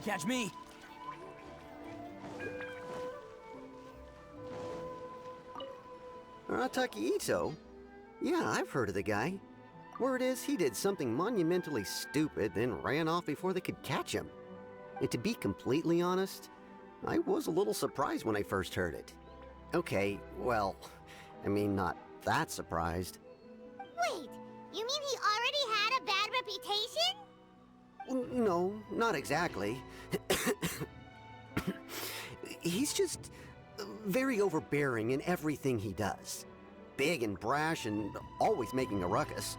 catch me. Arataki Itto? Yeah, I've heard of the guy. Word is he did something monumentally stupid, then ran off before they could catch him. And to be completely honest, I was a little surprised when I first heard it. Okay, well, I mean, not that surprised. Wait, you mean he already had a bad reputation? No, not exactly. He's just very overbearing in everything he does. Big and brash and always making a ruckus.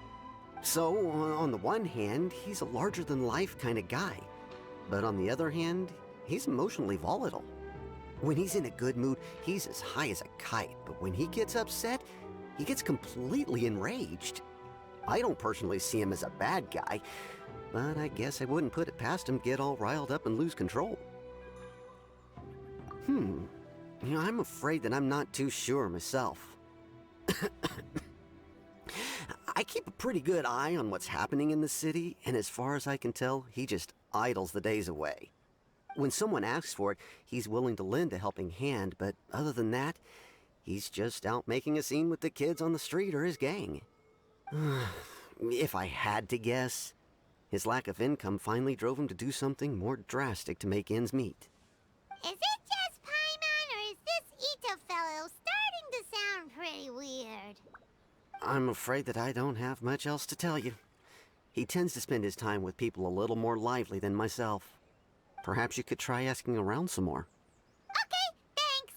So, on the one hand, he's a larger-than-life kind of guy. But on the other hand, he's emotionally volatile. When he's in a good mood, he's as high as a kite, but when he gets upset, he gets completely enraged. I don't personally see him as a bad guy, but I guess I wouldn't put it past him to get all riled up and lose control. You know, I'm afraid that I'm not too sure myself. I keep a pretty good eye on what's happening in the city, and as far as I can tell, he just idles the days away. When someone asks for it, he's willing to lend a helping hand, but other than that, he's just out making a scene with the kids on the street or his gang. If I had to guess, his lack of income finally drove him to do something more drastic to make ends meet. Is it just Paimon, or is this Itto fellow starting to sound pretty weird? I'm afraid that I don't have much else to tell you. He tends to spend his time with people a little more lively than myself. Perhaps you could try asking around some more. Okay, thanks.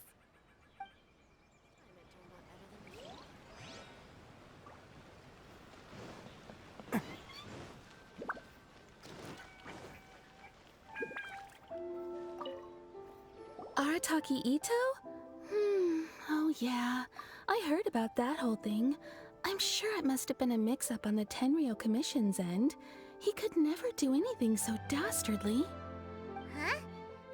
Arataki Itto? Oh yeah. I heard about that whole thing. I'm sure it must have been a mix-up on the Tenryou Commission's end. He could never do anything so dastardly. Huh?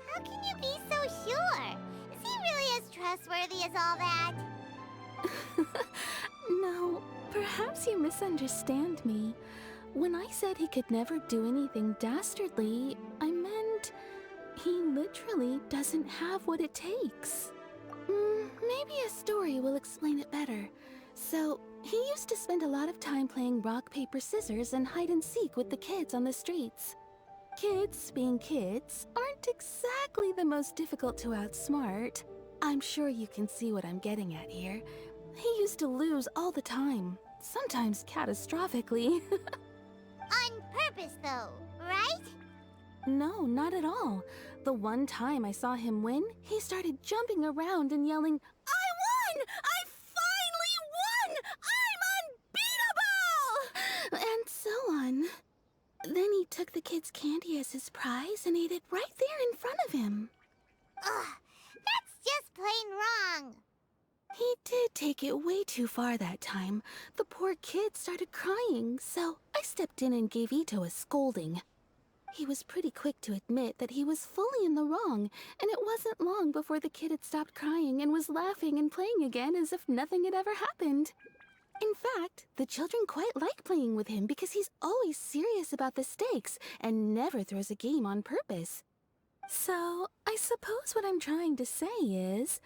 How can you be so sure? Is he really as trustworthy as all that? No, perhaps you misunderstand me. When I said he could never do anything dastardly, I meant he literally doesn't have what it takes. Maybe a story will explain it better. So, he used to spend a lot of time playing rock, paper, scissors and hide and seek with the kids on the streets. Kids, being kids, aren't exactly the most difficult to outsmart. I'm sure you can see what I'm getting at here. He used to lose all the time, sometimes catastrophically. On purpose, though, right? No, not at all. The one time I saw him win, he started jumping around and yelling, "I won! I finally won! I'm unbeatable!" And so on. Then he took the kid's candy as his prize and ate it right there in front of him. Ugh, that's just plain wrong. He did take it way too far that time. The poor kid started crying, so I stepped in and gave Itto a scolding. He was pretty quick to admit that he was fully in the wrong, and it wasn't long before the kid had stopped crying and was laughing and playing again as if nothing had ever happened. In fact, the children quite like playing with him because he's always serious about the stakes and never throws a game on purpose. So, I suppose what I'm trying to say is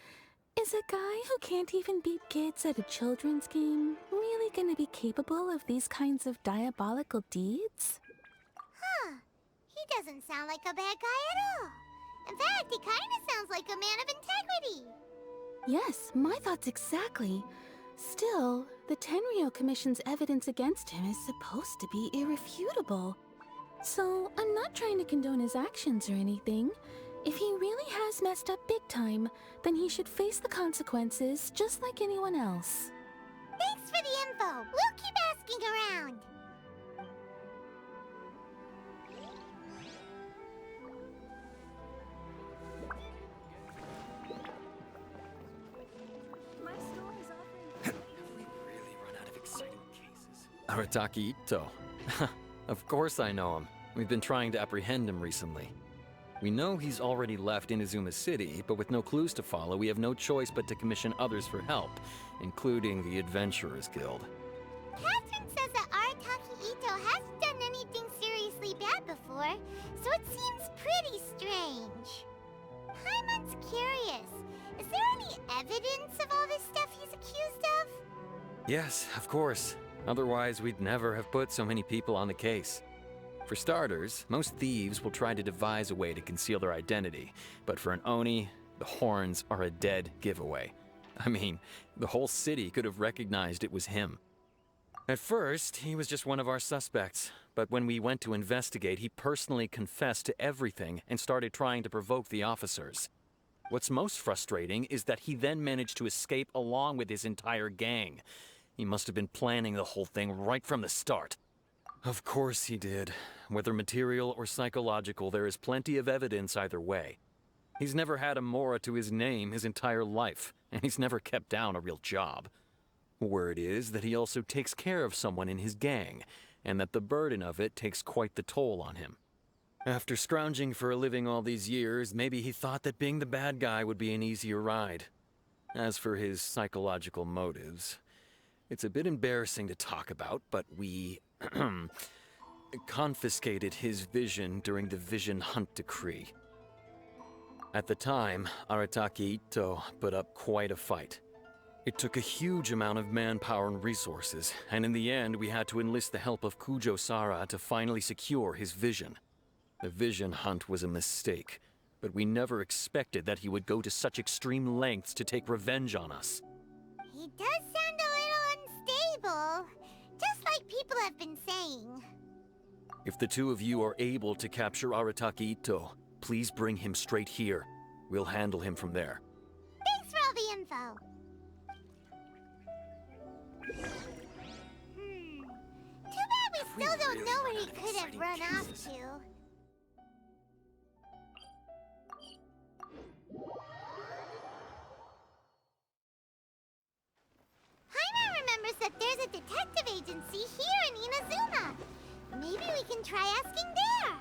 a guy who can't even beat kids at a children's game really gonna be capable of these kinds of diabolical deeds? Huh. He doesn't sound like a bad guy at all. In fact, he kind of sounds like a man of integrity. Yes, my thoughts exactly. Still, the Tenryou Commission's evidence against him is supposed to be irrefutable. So, I'm not trying to condone his actions or anything. If he really has messed up big time, then he should face the consequences just like anyone else. Thanks for the info. We'll keep asking around. Arataki Itto. Of course I know him. We've been trying to apprehend him recently. We know he's already left Inazuma City, but with no clues to follow, we have no choice but to commission others for help, including the Adventurers Guild. Catherine says that Arataki Itto hasn't done anything serious seriously bad before, so it seems pretty strange. Paimon's curious. Is there any evidence of all this stuff he's accused of? Yes, of course. Otherwise, we'd never have put so many people on the case. For starters, most thieves will try to devise a way to conceal their identity, but for an Oni, the horns are a dead giveaway. I mean, the whole city could have recognized it was him. At first, he was just one of our suspects, but when we went to investigate, he personally confessed to everything and started trying to provoke the officers. What's most frustrating is that he then managed to escape along with his entire gang. He must have been planning the whole thing right from the start. Of course he did. Whether material or psychological, there is plenty of evidence either way. He's never had a Mora to his name his entire life, and he's never kept down a real job. Word is that he also takes care of someone in his gang, and that the burden of it takes quite the toll on him. After scrounging for a living all these years, maybe he thought that being the bad guy would be an easier ride. As for his psychological motives, it's a bit embarrassing to talk about, but we confiscated his vision during the Vision Hunt Decree. At the time, Arataki Itto put up quite a fight. It took a huge amount of manpower and resources, and in the end we had to enlist the help of Kujo-Sara to finally secure his vision. The Vision Hunt was a mistake, but we never expected that he would go to such extreme lengths to take revenge on us. He does sound a little unstable, just like people have been saying. If the two of you are able to capture Arataki Itto, please bring him straight here. We'll handle him from there. Thanks for all the info. Too bad we still don't know where he could have run off to. Paimon remembers that there's a detective agency here in Inazuma. Maybe we can try asking there.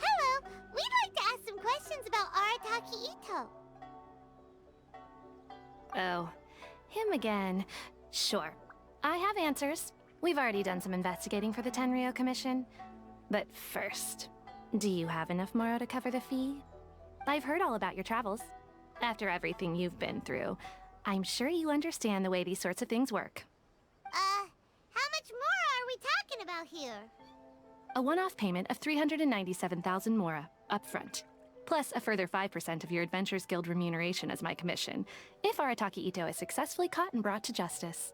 Hello, we'd like to ask some questions about Arataki Itto. Oh, him again. Sure. I have answers. We've already done some investigating for the Tenryou Commission. But first, do you have enough Moro to cover the fee? I've heard all about your travels. After everything you've been through, I'm sure you understand the way these sorts of things work. How much more are we talking about here? A one-off payment of 397,000 Mora, up front. Plus a further 5% of your Adventures Guild remuneration as my commission, if Arataki Itto is successfully caught and brought to justice.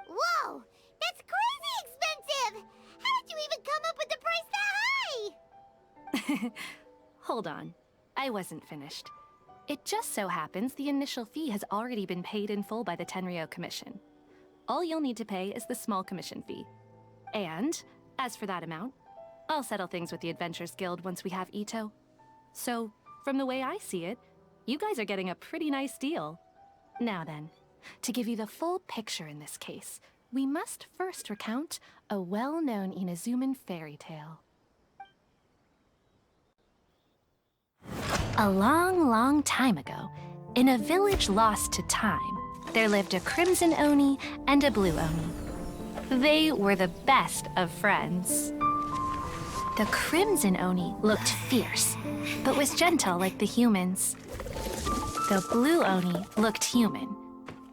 Whoa! That's crazy expensive! How did you even come up with the price that high? Hold on. I wasn't finished. It just so happens the initial fee has already been paid in full by the Tenryou Commission. All you'll need to pay is the small commission fee. And, as for that amount, I'll settle things with the Adventures Guild once we have Itto. So, from the way I see it, you guys are getting a pretty nice deal. Now then, to give you the full picture in this case, we must first recount a well-known Inazuman fairy tale. A long, long time ago, in a village lost to time, there lived a crimson Oni and a blue Oni. They were the best of friends. The crimson Oni looked fierce, but was gentle like the humans. The blue Oni looked human,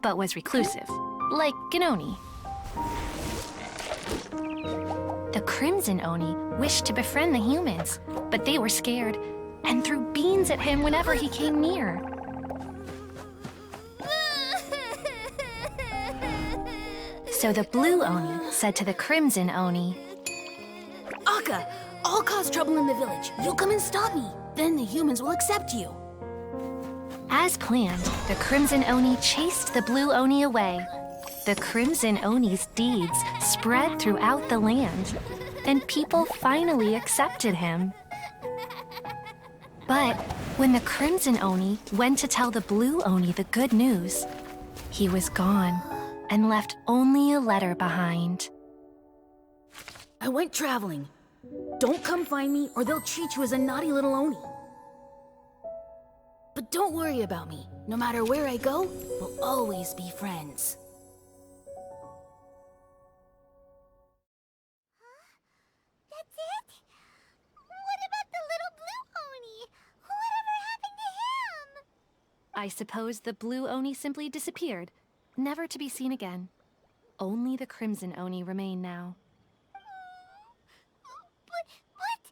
but was reclusive, like an Oni. The crimson Oni wished to befriend the humans, but they were scared and threw beans at him whenever he came near. So the blue Oni said to the crimson Oni, Akka, I'll cause trouble in the village. You'll come and stop me. Then the humans will accept you. As planned, the crimson Oni chased the blue Oni away. The crimson Oni's deeds spread throughout the land, and people finally accepted him. But when the crimson Oni went to tell the blue Oni the good news, he was gone and left only a letter behind. I went traveling. Don't come find me or they'll treat you as a naughty little Oni. But don't worry about me. No matter where I go, we'll always be friends. That's it? What about the little blue Oni? Whatever happened to him? I suppose the blue Oni simply disappeared, never to be seen again. Only the crimson Oni remain now. But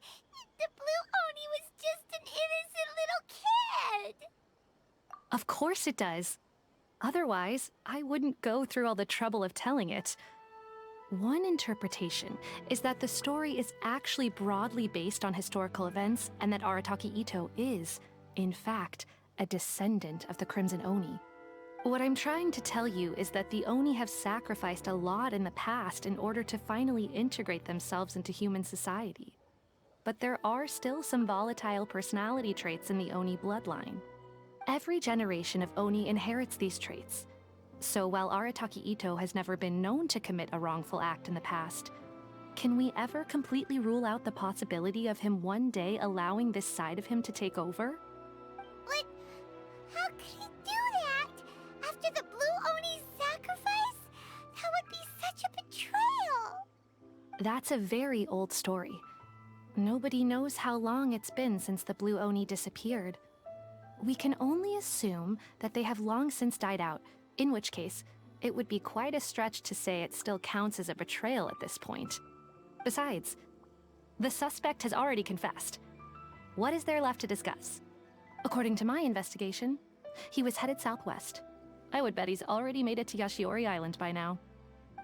the blue Oni was just an innocent little kid. Of course it does. Otherwise, I wouldn't go through all the trouble of telling it. One interpretation is that the story is actually broadly based on historical events and that Arataki Itto is, in fact, a descendant of the Crimson Oni. What I'm trying to tell you is that the Oni have sacrificed a lot in the past in order to finally integrate themselves into human society. But there are still some volatile personality traits in the Oni bloodline. Every generation of Oni inherits these traits. So while Arataki Itto has never been known to commit a wrongful act in the past, can we ever completely rule out the possibility of him one day allowing this side of him to take over? But how could he do that? After the blue Oni's sacrifice? That would be such a betrayal. That's a very old story. Nobody knows how long it's been since the blue Oni disappeared. We can only assume that they have long since died out, in which case, it would be quite a stretch to say it still counts as a betrayal at this point. Besides, the suspect has already confessed. What is there left to discuss? According to my investigation, he was headed southwest. I would bet he's already made it to Yashiori Island by now.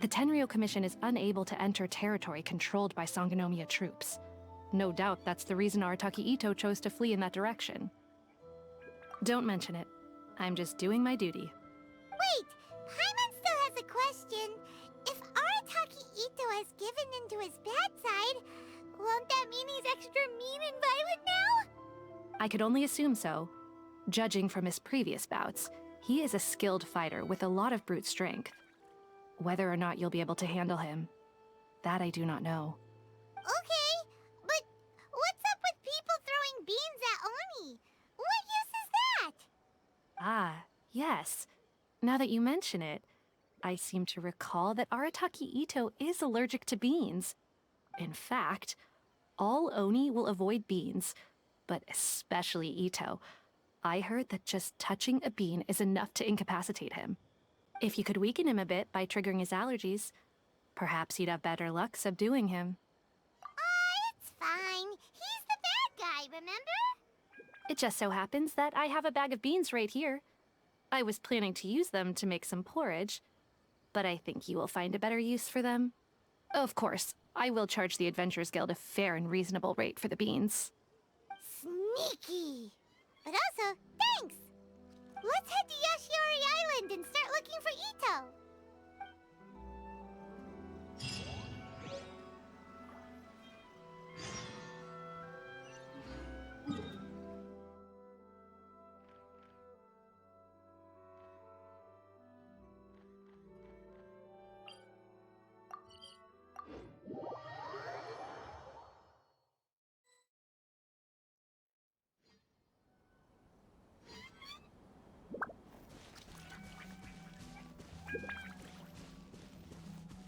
The Tenryou Commission is unable to enter territory controlled by Sangonomiya troops. No doubt that's the reason Arataki Itto chose to flee in that direction. Don't mention it. I'm just doing my duty. Wait, Paimon still has a question. If Arataki Itto has given into his bad side, won't that mean he's extra mean and violent now? I could only assume so. Judging from his previous bouts, he is a skilled fighter with a lot of brute strength. Whether or not you'll be able to handle him, that I do not know. Okay, but what's up with people throwing beans at Oni? What use is that? Ah, yes. Now that you mention it, I seem to recall that Arataki Itto is allergic to beans. In fact, all Oni will avoid beans, but especially Itto. I heard that just touching a bean is enough to incapacitate him. If you could weaken him a bit by triggering his allergies, perhaps you'd have better luck subduing him. It's fine. He's the bad guy, remember? It just so happens that I have a bag of beans right here. I was planning to use them to make some porridge, but I think you will find a better use for them. Of course, I will charge the Adventurers Guild a fair and reasonable rate for the beans. Sneaky. But also, thanks. Let's head to Yashiori Island and start looking for Itto.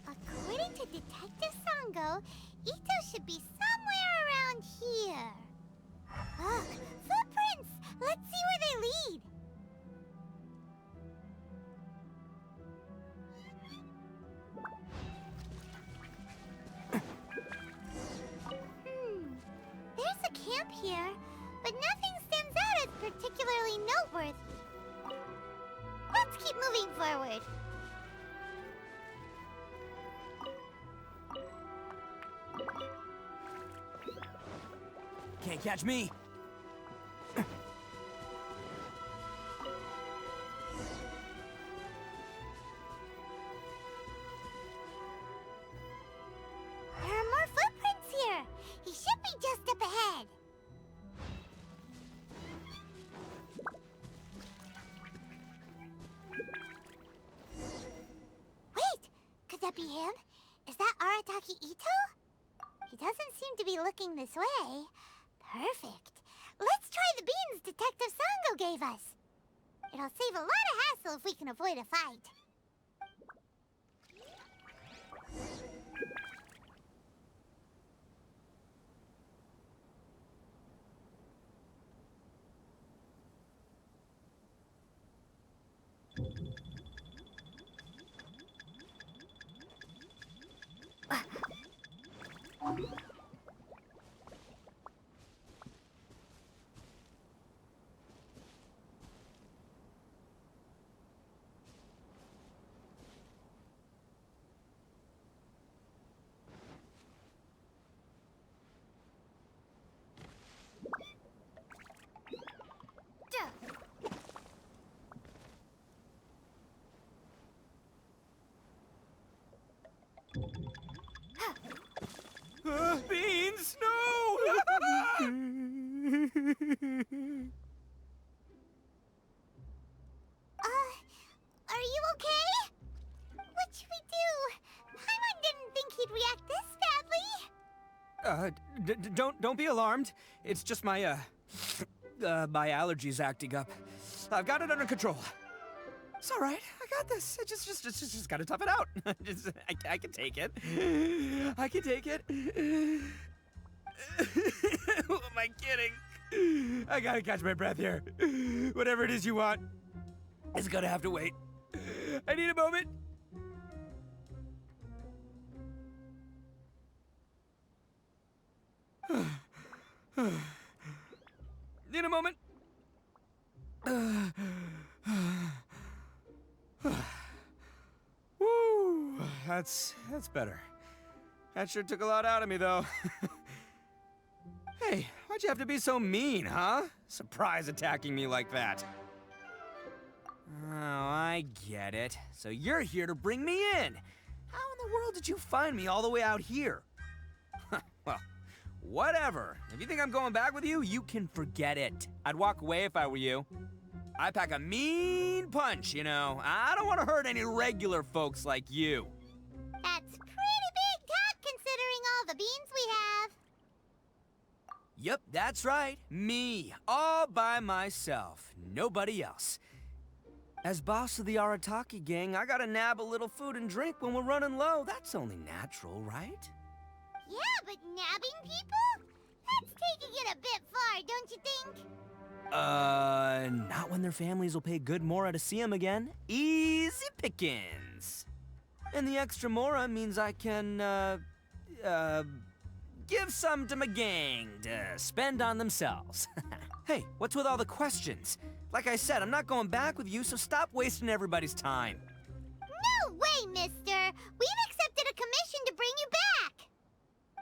According to Detective Sango, Itto should be somewhere around here. Look, footprints! Let's see where they lead. There's a camp here, but nothing stands out as particularly noteworthy. Let's keep moving forward. Can't catch me. There are more footprints here. He should be just up ahead. Wait, could that be him? Is that Arataki Itto? He doesn't seem to be looking this way. Perfect. Let's try the beans Detective Sango gave us. It'll save a lot of hassle if we can avoid a fight. Beans, no! Are you okay? What should we do? Paimon didn't think he'd react this badly. Don't be alarmed. It's just my, my allergies acting up. I've got it under control. It's all right. I got this. I just gotta tough it out. I can take it. I can take it. Who am I kidding? I gotta catch my breath here. Whatever it is you want, it's gonna have to wait. I need a moment. Need a moment. Woo, that's better. That sure took a lot out of me, though. Hey, why'd you have to be so mean, huh? Surprise attacking me like that. Oh, I get it. So you're here to bring me in. How in the world did you find me all the way out here? Well, whatever. If you think I'm going back with you, you can forget it. I'd walk away if I were you. I pack a mean punch, you know. I don't want to hurt any regular folks like you. That's pretty big talk considering all the beans we have. Yep, that's right. Me, all by myself. Nobody else. As boss of the Arataki gang, I gotta nab a little food and drink when we're running low. That's only natural, right? Yeah, but nabbing people? That's taking it a bit far, don't you think? Not when their families will pay good mora to see them again. Easy pickings. And the extra mora means I can, give some to my gang to spend on themselves. Hey, what's with all the questions? Like I said, I'm not going back with you, so stop wasting everybody's time. No way, mister! We've accepted a commission to bring you back!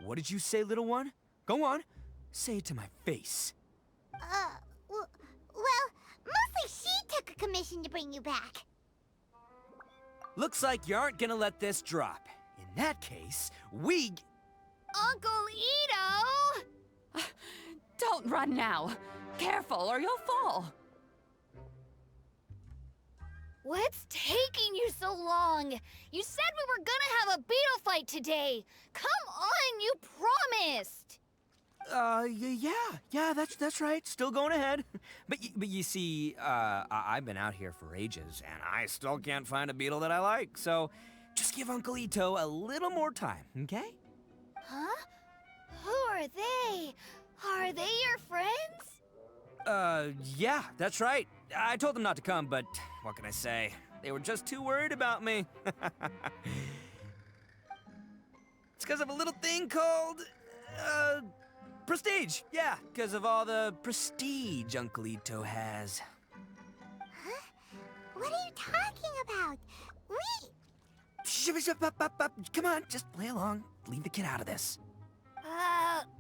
What did you say, little one? Go on. Say it to my face. Well, mostly she took a commission to bring you back. Looks like you aren't gonna let this drop. In that case, Uncle Itto! Don't run now. Careful or you'll fall. What's taking you so long? You said we were gonna have a beetle fight today. Come on, you promised. Yeah, that's right. Still going ahead. But you see, I've been out here for ages, and I still can't find a beetle that I like. So, just give Uncle Itto a little more time, okay? Huh? Who are they? Are they your friends? Yeah, that's right. I told them not to come, but what can I say? They were just too worried about me. It's because of a little thing called, prestige. Yeah, because of all the prestige Uncle Itto has. Huh? What are you talking about? Come on, just play along. Leave the kid out of this.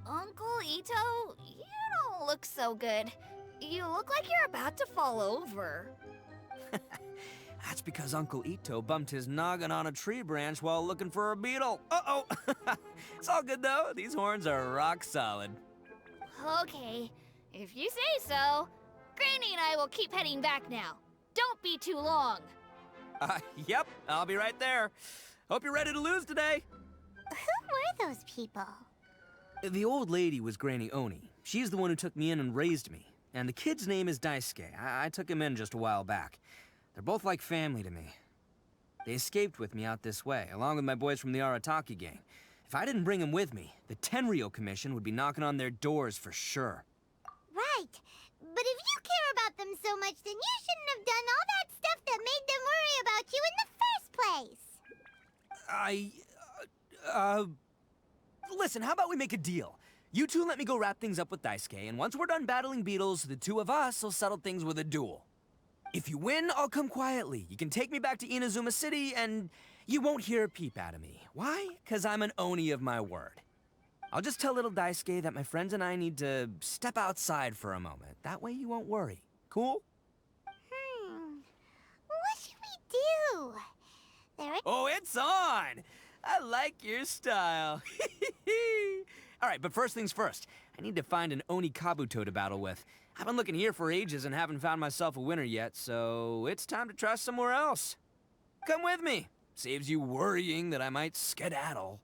Uncle Itto, you don't look so good. You look like you're about to fall over. That's because Uncle Itto bumped his noggin on a tree branch while looking for a beetle. Uh-oh! It's all good, though. These horns are rock solid. Okay, if you say so. Granny and I will keep heading back now. Don't be too long. Yep, I'll be right there. Hope you're ready to lose today. Who were those people? The old lady was Granny Oni. She's the one who took me in and raised me. And the kid's name is Daisuke. I took him in just a while back. They're both like family to me. They escaped with me out this way, along with my boys from the Arataki gang. If I didn't bring them with me, the Tenryou Commission would be knocking on their doors for sure. Right. But if you care about them so much, then you shouldn't have done all that stuff that made them worry about you in the first place. Listen, how about we make a deal? You two let me go wrap things up with Daisuke, and once we're done battling beetles, the two of us will settle things with a duel. If you win, I'll come quietly. You can take me back to Inazuma City, and you won't hear a peep out of me. Why? 'Cause I'm an Oni of my word. I'll just tell little Daisuke that my friends and I need to step outside for a moment. That way you won't worry. Cool? What should we do? Oh, it's on! I like your style. All right, but first things first. I need to find an Oni Kabuto to battle with. I've been looking here for ages and haven't found myself a winner yet, so it's time to try somewhere else. Come with me. Saves you worrying that I might skedaddle.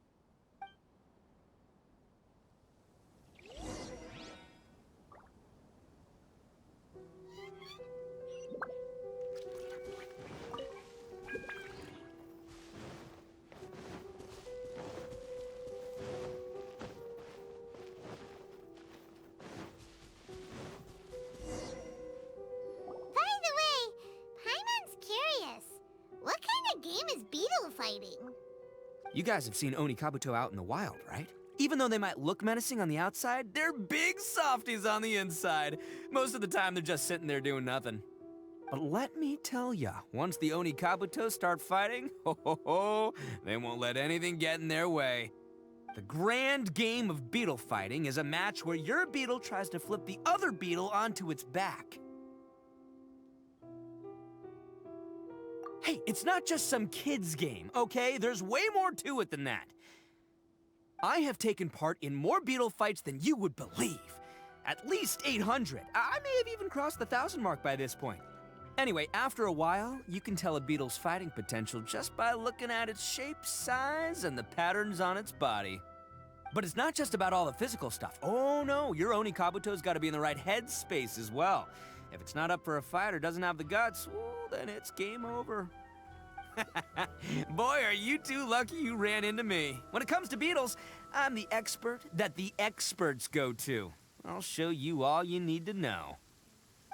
You guys have seen Oni Kabuto out in the wild, right? Even though they might look menacing on the outside, they're big softies on the inside. Most of the time, they're just sitting there doing nothing. But let me tell ya, once the Oni Kabuto start fighting, they won't let anything get in their way. The grand game of beetle fighting is a match where your beetle tries to flip the other beetle onto its back. Hey, it's not just some kid's game, okay? There's way more to it than that. I have taken part in more beetle fights than you would believe. At least 800. I may have even crossed the 1,000 mark by this point. Anyway, after a while, you can tell a beetle's fighting potential just by looking at its shape, size, and the patterns on its body. But it's not just about all the physical stuff. Oh no, your Oni Kabuto's gotta be in the right headspace as well. If it's not up for a fight or doesn't have the guts, well, then it's game over. Boy, are you two lucky you ran into me. When it comes to beetles, I'm the expert that the experts go to. I'll show you all you need to know.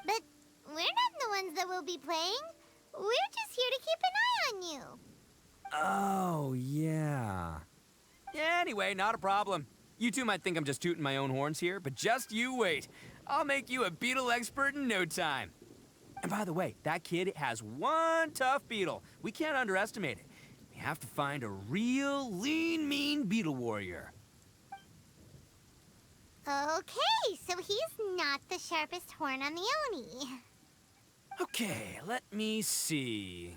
But we're not the ones that will be playing. We're just here to keep an eye on you. Oh, yeah. Anyway, not a problem. You two might think I'm just tooting my own horns here, but just you wait. I'll make you a beetle expert in no time. And by the way, that kid has one tough beetle. We can't underestimate it. We have to find a real lean, mean beetle warrior. Okay, so he's not the sharpest horn on the Oni. Okay, let me see.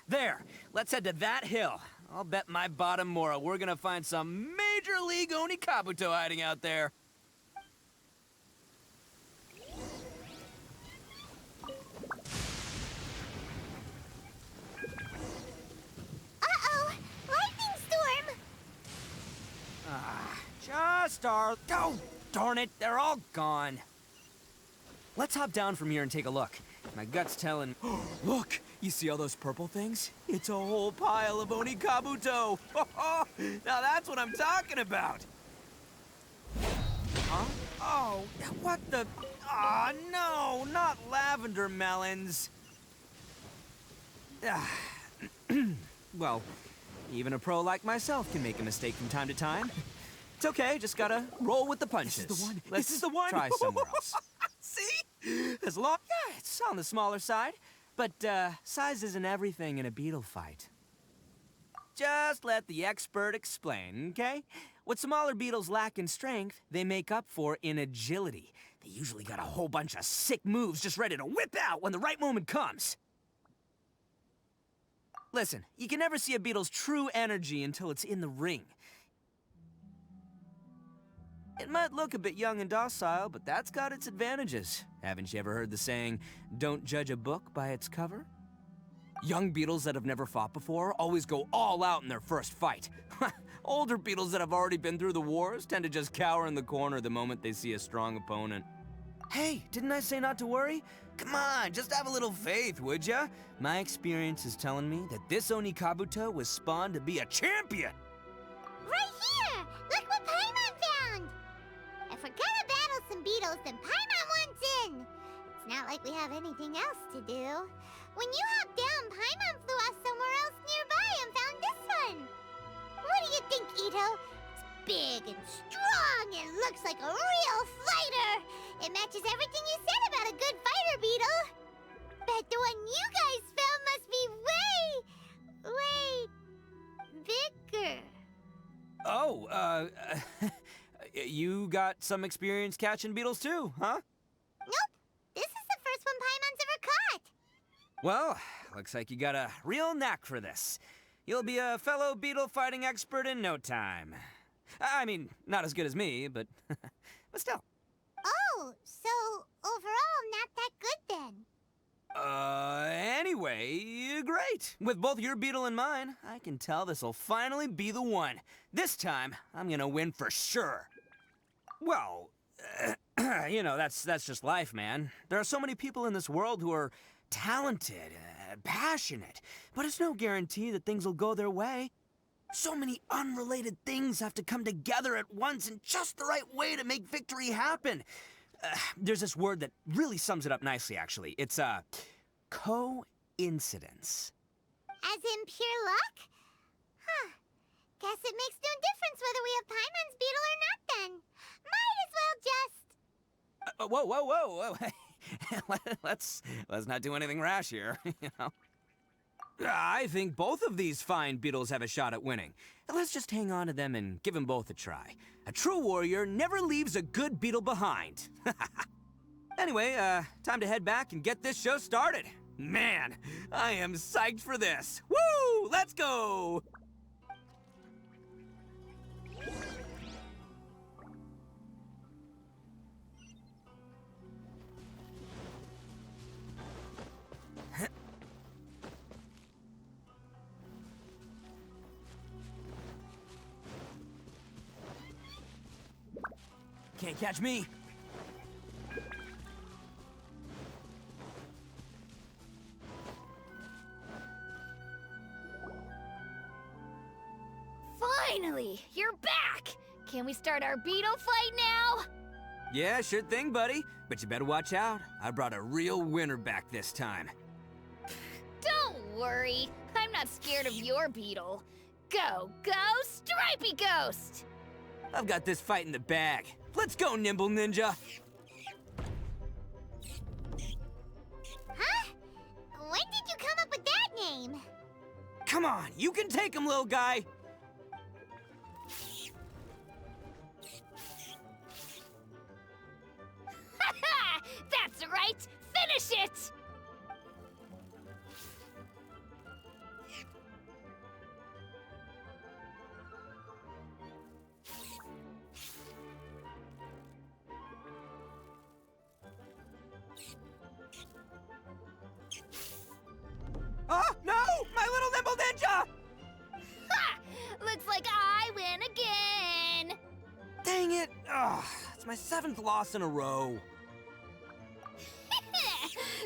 There. Let's head to that hill. I'll bet my bottom moral we're gonna find some major league Oni Kabuto hiding out there. Uh-oh! Lightning storm! Just our... Oh, darn it, they're all gone. Let's hop down from here and take a look. My gut's telling... Look! You see all those purple things? It's a whole pile of Oni Kabuto! Now that's what I'm talking about! Huh? Oh, what the... Ah, no! Not lavender melons! Well, even a pro like myself can make a mistake from time to time. It's okay, just gotta roll with the punches. This is the one. Let's This is the one. try somewhere else. See? As long... Yeah, it's on the smaller side. But, size isn't everything in a beetle fight. Just let the expert explain, okay? What smaller beetles lack in strength, they make up for in agility. They usually got a whole bunch of sick moves just ready to whip out when the right moment comes. Listen, you can never see a beetle's true energy until it's in the ring. It might look a bit young and docile, but that's got its advantages. Haven't you ever heard the saying, don't judge a book by its cover? Young beetles that have never fought before always go all out in their first fight. Older beetles that have already been through the wars tend to just cower in the corner the moment they see a strong opponent. Hey, didn't I say not to worry? Come on, just have a little faith, would ya? My experience is telling me that this Oni Kabuto was spawned to be a champion! Right here! Look what Paimon found! If we're gonna battle some beetles, then Paimon wants in! It's not like we have anything else to do. When you hopped down, Paimon flew off somewhere else nearby and found this one! What do you think, Itto? It's big and strong and looks like a real fighter! It matches everything you said about a good fighter beetle! Bet the one you guys found must be way bigger. Oh, you got some experience catching beetles too, huh? Nope. This is the first one Paimon's ever caught. Well, looks like you got a real knack for this. You'll be a fellow beetle fighting expert in no time. I mean, not as good as me, but still. Oh, so overall not that good then. Anyway, great. With both your beetle and mine, I can tell this'll finally be the one. This time, I'm gonna win for sure. Well, you know, that's just life, man. There are so many people in this world who are talented, passionate, but it's no guarantee that things will go their way. So many unrelated things have to come together at once in just the right way to make victory happen. There's this word that really sums it up nicely, actually. It's, coincidence. As in pure luck? Huh. Guess it makes no difference whether we have Paimon's beetle or not then. Might as well just... Whoa. let's not do anything rash here, you know. I think both of these fine beetles have a shot at winning. Let's just hang on to them and give them both a try. A true warrior never leaves a good beetle behind. Anyway, time to head back and get this show started. Man, I am psyched for this. Woo! Let's go! Can't catch me. Finally, you're back! Can we start our beetle fight now? Yeah, sure thing, buddy. But you better watch out. I brought a real winner back this time. Don't worry, I'm not scared of your beetle. Go, Stripey Ghost! I've got this fight in the bag. Let's go, Nimble Ninja! Huh? When did you come up with that name? Come on, you can take him, little guy! That's right! Finish it! Oh, no! My little Nimble Ninja! Ha! Looks like I win again! Dang it! Ugh, it's my 7th loss in a row.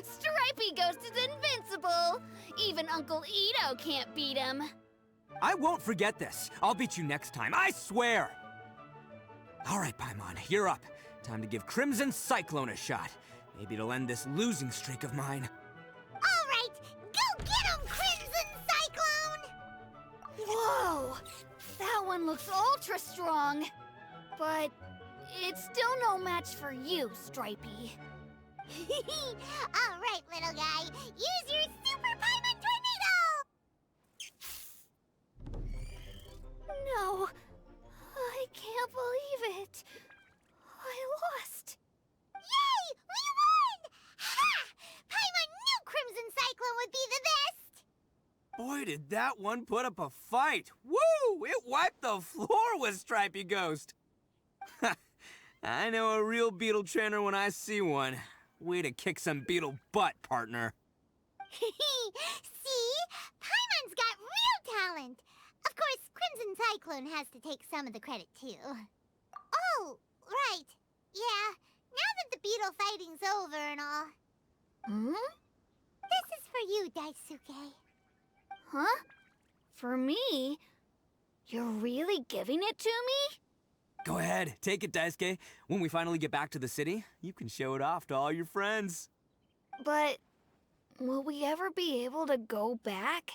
Stripey Ghost is invincible! Even Uncle Itto can't beat him. I won't forget this. I'll beat you next time, I swear! All right, Paimon, you're up. Time to give Crimson Cyclone a shot. Maybe it'll end this losing streak of mine. All right, go get him, Crimson Cyclone! Whoa! That one looks ultra strong. But it's still no match for you, Stripey. All right, little guy, use your Super Paimon Tornado! No, I can't believe it. I lost. Yay! We won! Ha! Paimon knew Crimson Cyclone would be the best! Boy, did that one put up a fight. Woo! It wiped the floor with Stripey Ghost. I know a real beetle trainer when I see one. Way to kick some beetle butt, partner. See? Winds and Cyclone has to take some of the credit, too. Oh, right. Yeah, now that the beetle fighting's over and all. Hmm? This is for you, Daisuke. Huh? For me? You're really giving it to me? Go ahead, take it, Daisuke. When we finally get back to the city, you can show it off to all your friends. But will we ever be able to go back?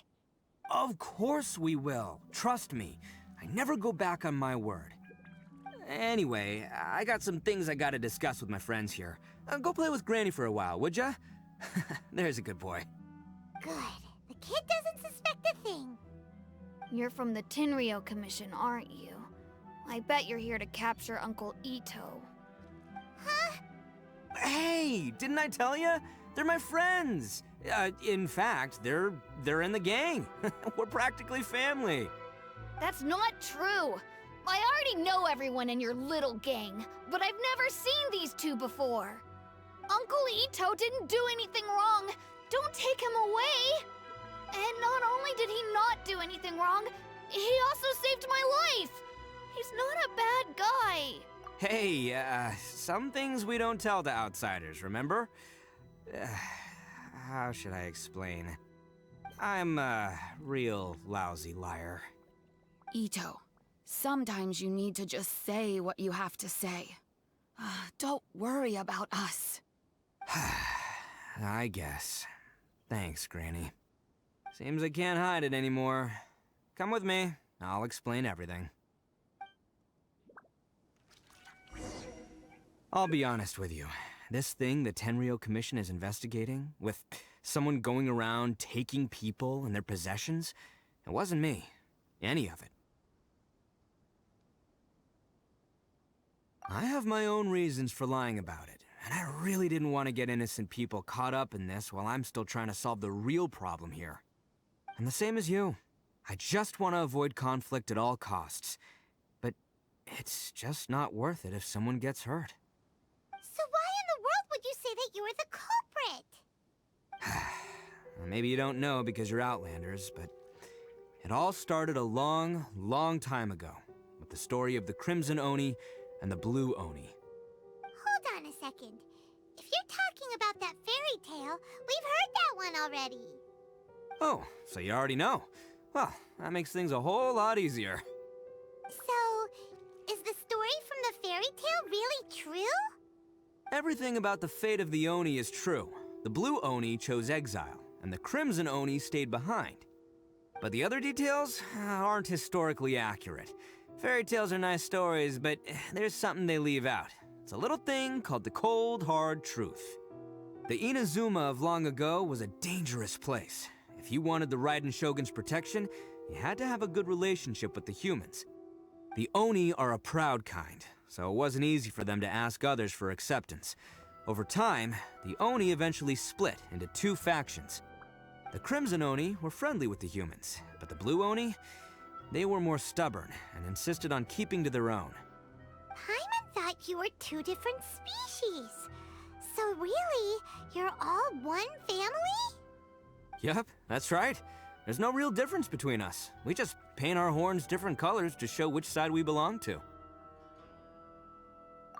Of course we will. Trust me. I never go back on my word. Anyway, I got some things I gotta discuss with my friends here. Go play with Granny for a while, would ya? There's a good boy. Good. The kid doesn't suspect a thing. You're from the Tenryou Commission, aren't you? I bet you're here to capture Uncle Itto. Huh? Hey, didn't I tell ya? They're my friends. In fact, they're in the gang. We're practically family. That's not true. I already know everyone in your little gang, but I've never seen these two before. Uncle Itto didn't do anything wrong. Don't take him away. And not only did he not do anything wrong, he also saved my life. He's not a bad guy. Hey, some things we don't tell to outsiders, remember? How should I explain? I'm a real lousy liar. Itto, sometimes you need to just say what you have to say. Don't worry about us. I guess. Thanks, Granny. Seems I can't hide it anymore. Come with me. I'll explain everything. I'll be honest with you. This thing the Tenryou Commission is investigating, with someone going around taking people and their possessions, it wasn't me. Any of it. I have my own reasons for lying about it, and I really didn't want to get innocent people caught up in this while I'm still trying to solve the real problem here. And the same as you. I just want to avoid conflict at all costs. But it's just not worth it if someone gets hurt. So why in the world would you say that you were the culprit? Maybe you don't know because you're Outlanders, but it all started a long, long time ago with the story of the Crimson Oni and the Blue Oni. Hold on a second. If you're talking about that fairy tale, we've heard that one already. Oh, so you already know. Well, that makes things a whole lot easier. So, is the story from the fairy tale really true? Everything about the fate of the Oni is true. The Blue Oni chose exile, and the Crimson Oni stayed behind. But the other details aren't historically accurate. Fairy tales are nice stories, but there's something they leave out. It's a little thing called the cold, hard truth. The Inazuma of long ago was a dangerous place. If you wanted the Raiden Shogun's protection, you had to have a good relationship with the humans. The Oni are a proud kind, so it wasn't easy for them to ask others for acceptance. Over time, the Oni eventually split into two factions. The Crimson Oni were friendly with the humans, but the Blue Oni, they were more stubborn and insisted on keeping to their own. Paimon thought you were two different species. So really, you're all one family? Yep, that's right. There's no real difference between us. We just paint our horns different colors to show which side we belong to.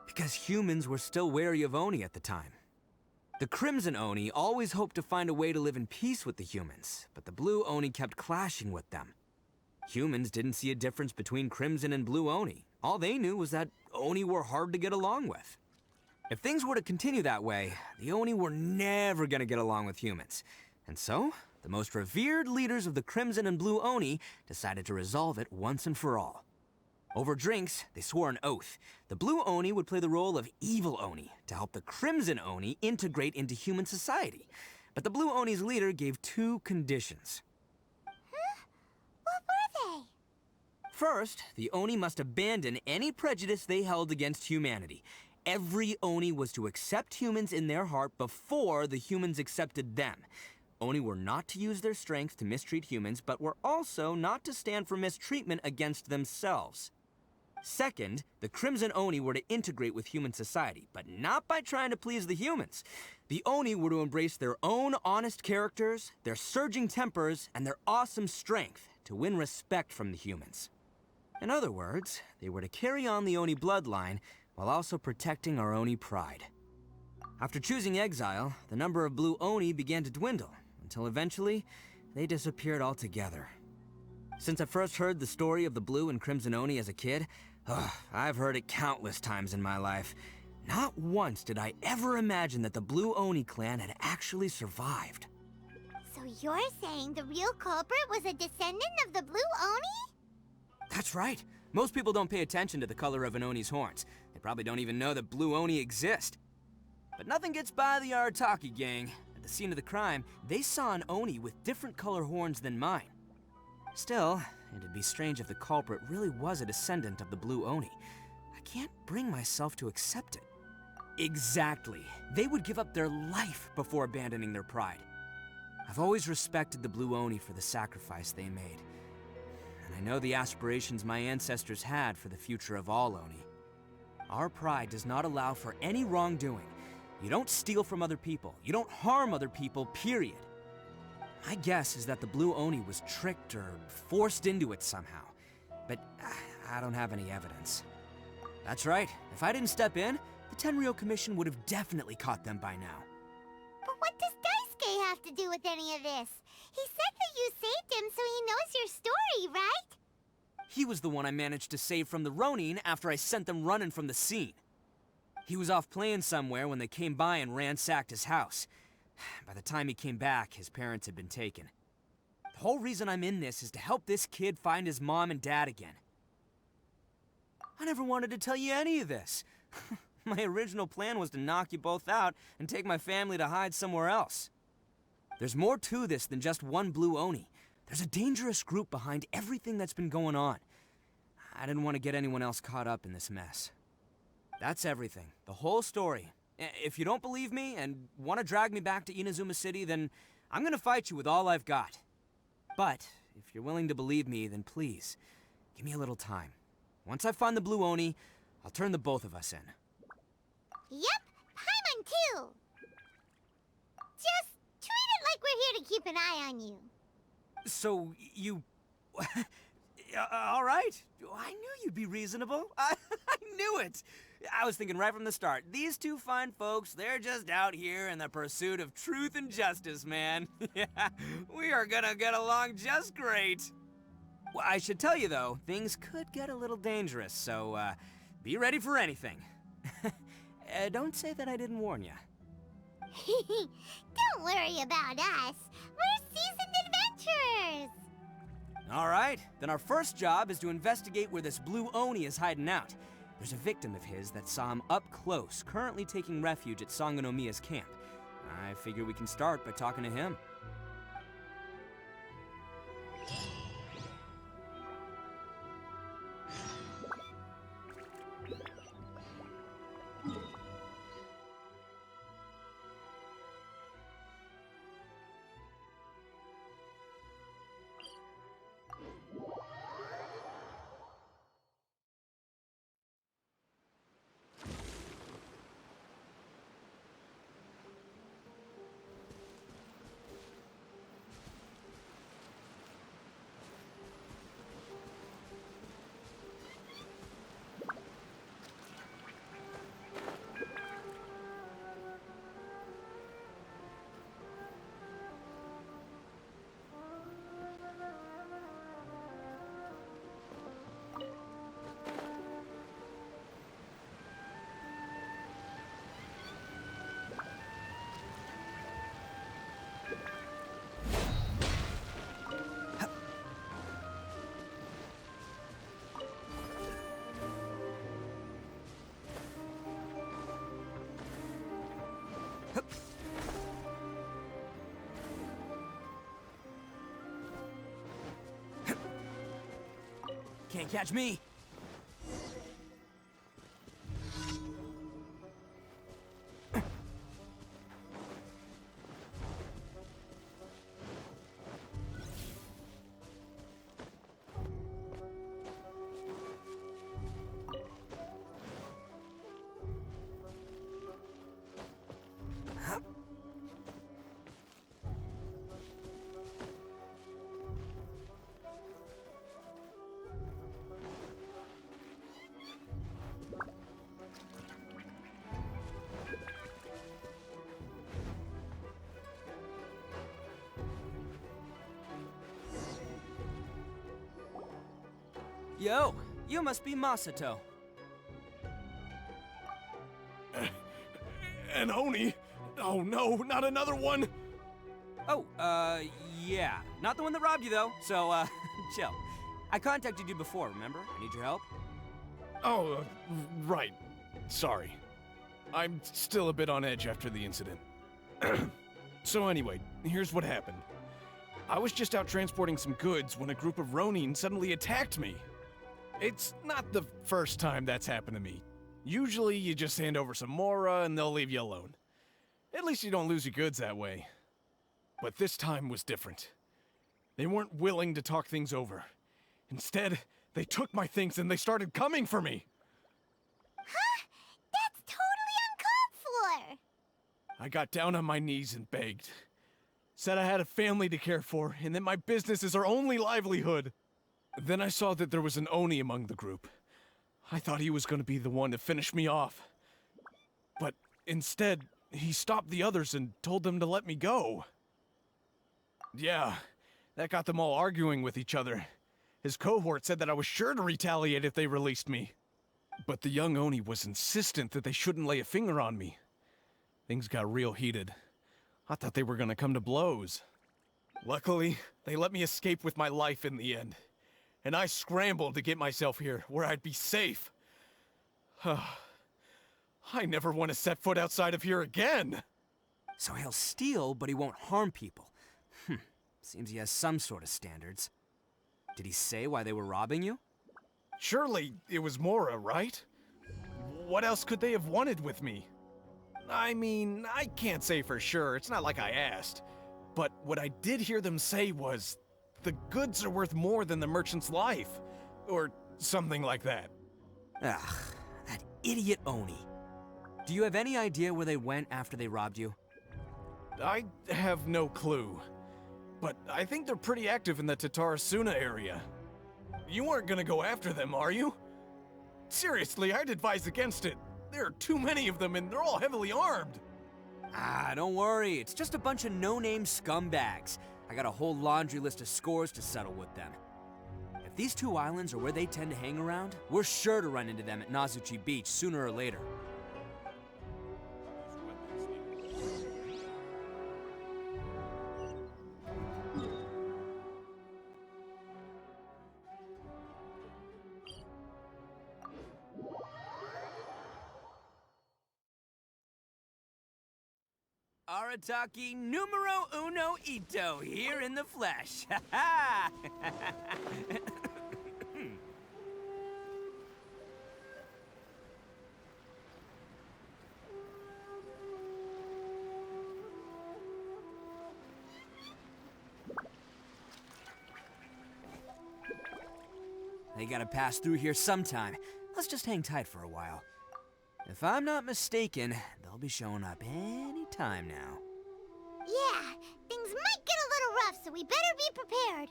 Because humans were still wary of Oni at the time. The Crimson Oni always hoped to find a way to live in peace with the humans, but the Blue Oni kept clashing with them. Humans didn't see a difference between Crimson and Blue Oni. All they knew was that Oni were hard to get along with. If things were to continue that way, the Oni were never gonna get along with humans. And so, the most revered leaders of the Crimson and Blue Oni decided to resolve it once and for all. Over drinks, they swore an oath. The Blue Oni would play the role of evil Oni to help the Crimson Oni integrate into human society. But the Blue Oni's leader gave two conditions. Huh? What were they? First, the Oni must abandon any prejudice they held against humanity. Every Oni was to accept humans in their heart before the humans accepted them. Oni were not to use their strength to mistreat humans, but were also not to stand for mistreatment against themselves. Second, the Crimson Oni were to integrate with human society, but not by trying to please the humans. The Oni were to embrace their own honest characters, their surging tempers, and their awesome strength to win respect from the humans. In other words, they were to carry on the Oni bloodline while also protecting our Oni pride. After choosing exile, the number of blue Oni began to dwindle, until eventually, they disappeared altogether. Since I first heard the story of the blue and crimson Oni as a kid, I've heard it countless times in my life. Not once did I ever imagine that the blue Oni clan had actually survived. So you're saying the real culprit was a descendant of the blue Oni? That's right. Most people don't pay attention to the color of an Oni's horns. They probably don't even know that blue Oni exist. But nothing gets by the Arataki gang. At the scene of the crime, they saw an Oni with different color horns than mine. Still, it'd be strange if the culprit really was a descendant of the blue Oni. I can't bring myself to accept it. Exactly. They would give up their life before abandoning their pride. I've always respected the blue Oni for the sacrifice they made. And I know the aspirations my ancestors had for the future of all Oni. Our pride does not allow for any wrongdoing. You don't steal from other people. You don't harm other people, period. My guess is that the blue Oni was tricked or forced into it somehow. But I don't have any evidence. That's right. If I didn't step in, the Tenryou Commission would have definitely caught them by now. But what does Daisuke have to do with any of this? He said that you saved him so he knows your story, right? He was the one I managed to save from the Ronin after I sent them running from the scene. He was off playing somewhere when they came by and ransacked his house. By the time he came back, his parents had been taken. The whole reason I'm in this is to help this kid find his mom and dad again. I never wanted to tell you any of this. My original plan was to knock you both out and take my family to hide somewhere else. There's more to this than just one blue Oni. There's a dangerous group behind everything that's been going on. I didn't want to get anyone else caught up in this mess. That's everything. The whole story. If you don't believe me and want to drag me back to Inazuma City, then I'm gonna fight you with all I've got. But if you're willing to believe me, then please, give me a little time. Once I find the blue Oni, I'll turn the both of us in. Yep, Paimon too. Just treat it like we're here to keep an eye on you. So, you... all right. I knew you'd be reasonable. I knew it. I was thinking right from the start, these two fine folks, they're just out here in the pursuit of truth and justice, man. Yeah, we are gonna get along just great. Well, I should tell you, though, things could get a little dangerous, so, be ready for anything. Don't say that I didn't warn you. Don't worry about us. We're seasoned adventurers. All right, then our first job is to investigate where this blue Oni is hiding out. There's a victim of his that saw him up close, currently taking refuge at Sangonomiya's camp. I figure we can start by talking to him. Can't catch me. Yo, you must be Masato. An Oni? Oh no, not another one! Oh, yeah. Not the one that robbed you, though, so, chill. I contacted you before, remember? I need your help. Oh, right. Sorry. I'm still a bit on edge after the incident. So anyway, here's what happened. I was just out transporting some goods when a group of Ronin suddenly attacked me. It's not the first time that's happened to me. Usually you just hand over some Mora and they'll leave you alone. At least you don't lose your goods that way. But this time was different. They weren't willing to talk things over. Instead, they took my things and they started coming for me. Huh? That's totally uncalled for! I got down on my knees and begged. Said I had a family to care for and that my business is our only livelihood. Then I saw that there was an Oni among the group. I thought he was going to be the one to finish me off. But instead, he stopped the others and told them to let me go. Yeah, that got them all arguing with each other. His cohort said that I was sure to retaliate if they released me. But the young Oni was insistent that they shouldn't lay a finger on me. Things got real heated. I thought they were gonna come to blows. Luckily, they let me escape with my life in the end. And I scrambled to get myself here, where I'd be safe. I never want to set foot outside of here again! So he'll steal, but he won't harm people. Seems he has some sort of standards. Did he say why they were robbing you? Surely it was Mora, right? What else could they have wanted with me? I mean, I can't say for sure, it's not like I asked. But what I did hear them say was, the goods are worth more than the merchant's life. Or something like that. Ugh, that idiot Oni. Do you have any idea where they went after they robbed you? I have no clue. But I think they're pretty active in the Tatarasuna area. You aren't gonna go after them, are you? Seriously, I'd advise against it. There are too many of them and they're all heavily armed. Ah, don't worry. It's just a bunch of no-name scumbags. I got a whole laundry list of scores to settle with them. If these two islands are where they tend to hang around, we're sure to run into them at Nazuchi Beach sooner or later. Arataki numero uno Itto here in the flesh. Ha ha! They gotta pass through here sometime. Let's just hang tight for a while. If I'm not mistaken, they'll be showing up any time now. Yeah, things might get a little rough, so we better be prepared.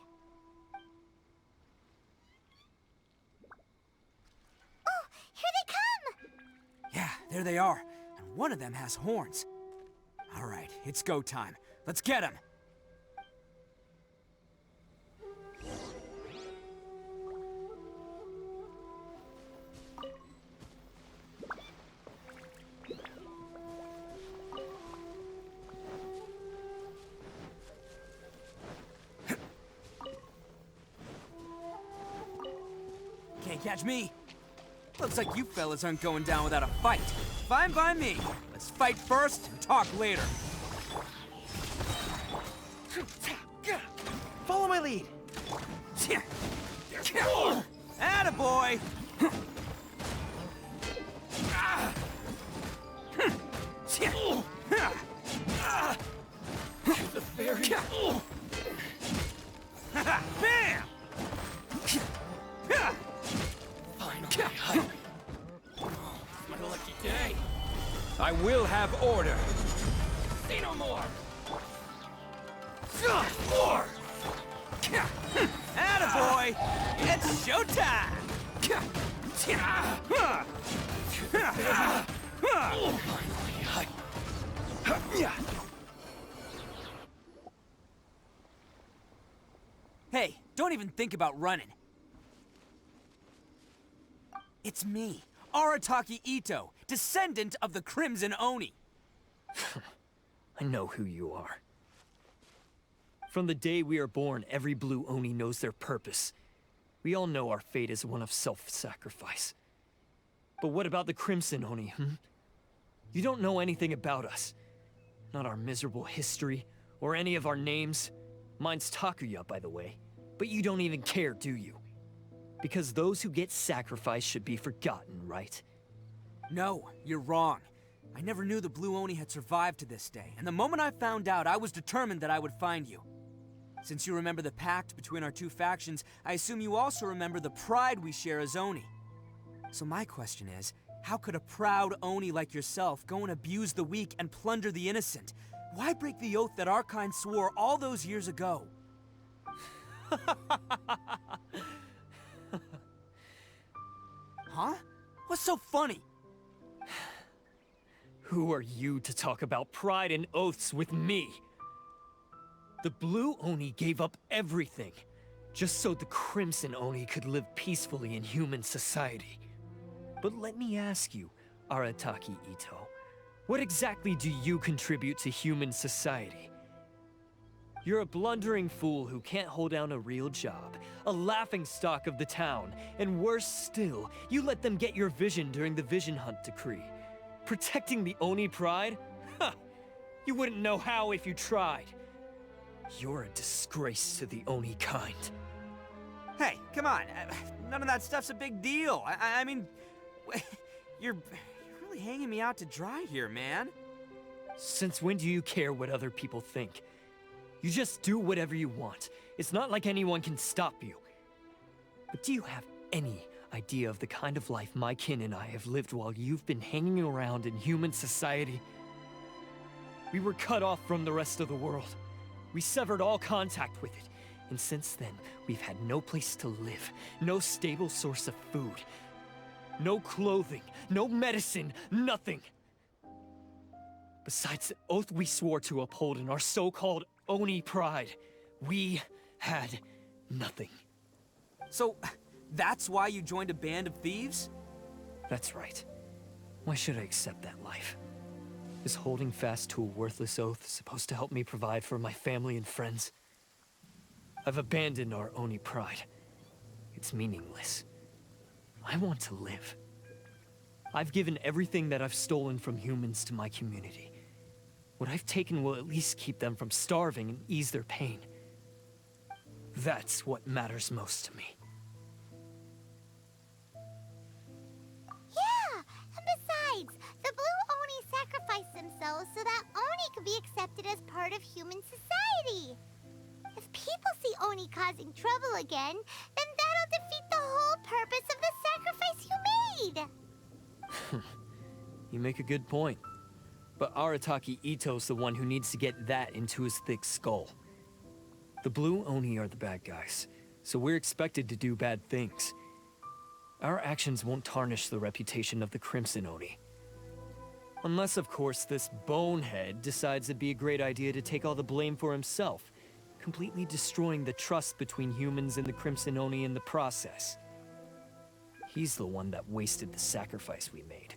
Oh, here they come! Yeah, there they are. And one of them has horns. All right, it's go time. Let's get him! Can't catch me. Looks like you fellas aren't going down without a fight. Fine by me. Let's fight first and talk later. Follow my lead. Attaboy! The fairy. Bam! Finally, my lucky day. I will have order. Say no more. More! Attaboy! It's showtime! Hey, don't even think about running. It's me, Arataki Itto, descendant of the Crimson Oni. I know who you are. From the day we are born, every blue Oni knows their purpose. We all know our fate is one of self-sacrifice. But what about the Crimson Oni, You don't know anything about us. Not our miserable history, or any of our names. Mine's Takuya, by the way. But you don't even care, do you? Because those who get sacrificed should be forgotten, right? No, you're wrong. I never knew the Blue Oni had survived to this day, and the moment I found out, I was determined that I would find you. Since you remember the pact between our two factions, I assume you also remember the pride we share as Oni. So my question is, how could a proud Oni like yourself go and abuse the weak and plunder the innocent? Why break the oath that our kind swore all those years ago? Huh? What's so funny? Who are you to talk about pride and oaths with me? The Blue Oni gave up everything, just so the Crimson Oni could live peacefully in human society. But let me ask you, Arataki Itto, what exactly do you contribute to human society? You're a blundering fool who can't hold down a real job, a laughingstock of the town, and worse still, you let them get your vision during the Vision Hunt decree. Protecting the Oni pride? Ha! You wouldn't know how if you tried. You're a disgrace to the Oni kind. Hey, come on. None of that stuff's a big deal. I mean, you're really hanging me out to dry here, man. Since when do you care what other people think? You just do whatever you want. It's not like anyone can stop you. But do you have any idea of the kind of life my kin and I have lived while you've been hanging around in human society? We were cut off from the rest of the world. We severed all contact with it. And since then, we've had no place to live, no stable source of food, no clothing, no medicine, nothing. Besides the oath we swore to uphold in our so-called Oni pride, we had nothing. So, that's why you joined a band of thieves? That's right. Why should I accept that life? Is holding fast to a worthless oath supposed to help me provide for my family and friends? I've abandoned our Oni pride. It's meaningless. I want to live. I've given everything that I've stolen from humans to my community. What I've taken will at least keep them from starving and ease their pain. That's what matters most to me. Yeah, and besides, the Blue Oni sacrificed themselves so that Oni could be accepted as part of human society. If people see Oni causing trouble again, then that'll defeat the whole purpose of the sacrifice you made. You make a good point. But Arataki Itto's the one who needs to get that into his thick skull. The Blue Oni are the bad guys, so we're expected to do bad things. Our actions won't tarnish the reputation of the Crimson Oni. Unless, of course, this bonehead decides it'd be a great idea to take all the blame for himself, completely destroying the trust between humans and the Crimson Oni in the process. He's the one that wasted the sacrifice we made.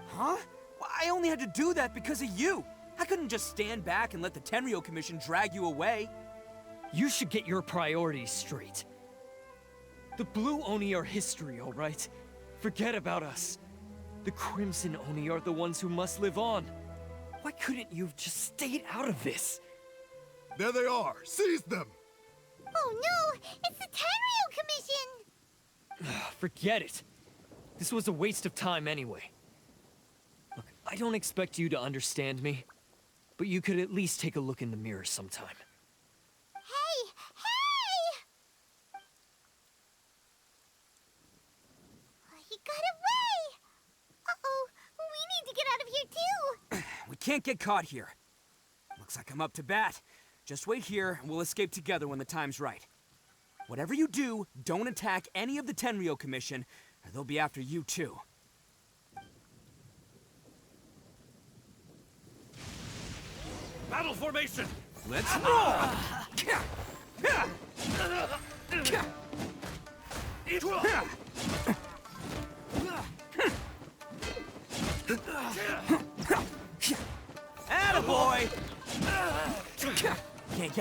Huh? Well, I only had to do that because of you. I couldn't just stand back and let the Tenryo Commission drag you away. You should get your priorities straight. The Blue Oni are history, all right? Forget about us. The Crimson Oni are the ones who must live on. Why couldn't you have just stayed out of this? There they are! Seize them! Oh no! It's the Tenryo Commission! Forget it. This was a waste of time anyway. Look, I don't expect you to understand me, but you could at least take a look in the mirror sometime. Hey! Hey! He got away! Uh-oh, we need to get out of here too! We can't get caught here. Looks like I'm up to bat. Just wait here, and we'll escape together when the time's right. Whatever you do, don't attack any of the Tenryo Commission, or they'll be after you too. Battle formation! Let's roll!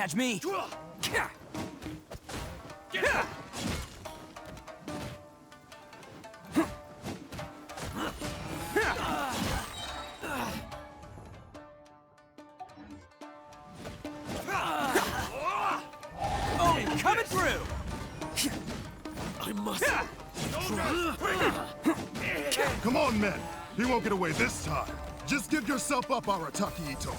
catch me! Oh, coming through! I must. Come on, men. He won't get away this time. Just give yourself up, Arataki Itto.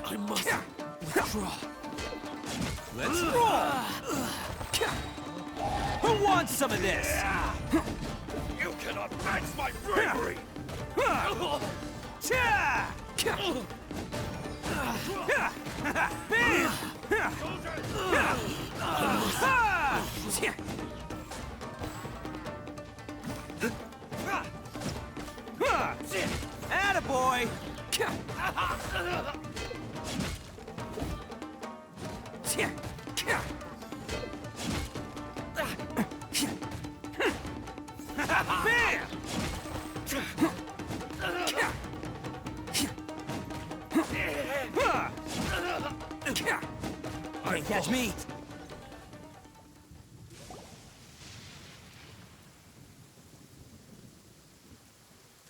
I must withdraw. Let's roll! Who wants some of this? You cannot match my bravery! Attaboy! Can't catch me!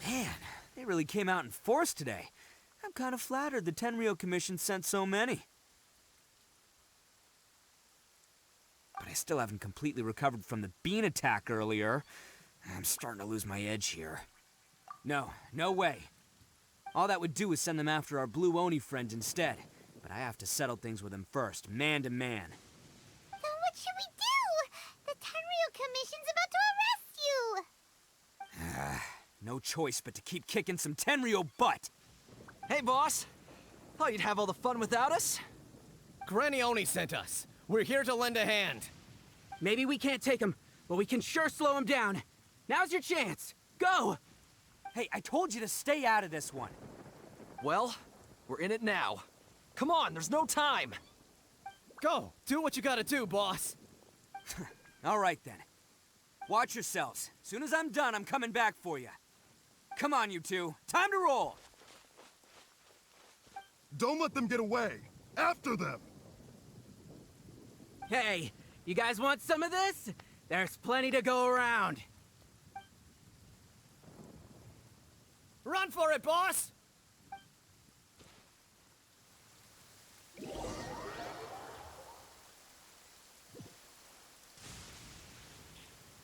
Man, they really came out in force today. I'm kind of flattered the Tenryou Commission sent so many. But I still haven't completely recovered from the bean attack earlier. I'm starting to lose my edge here. No way. All that would do is send them after our Blue Oni friend instead. But I have to settle things with him first, man to man. So what should we do? The Tenryou Commission's about to arrest you! No choice but to keep kicking some Tenryou butt! Hey, boss. Thought you'd have all the fun without us? Granny Oni sent us. We're here to lend a hand. Maybe we can't take him, but we can sure slow him down. Now's your chance. Go! Hey, I told you to stay out of this one. Well, we're in it now. Come on, there's no time. Go. Do what you gotta do, boss. All right, then. Watch yourselves. Soon as I'm done, I'm coming back for you. Come on, you two. Time to roll! Don't let them get away. After them. Hey, you guys want some of this? There's plenty to go around. Run for it, boss!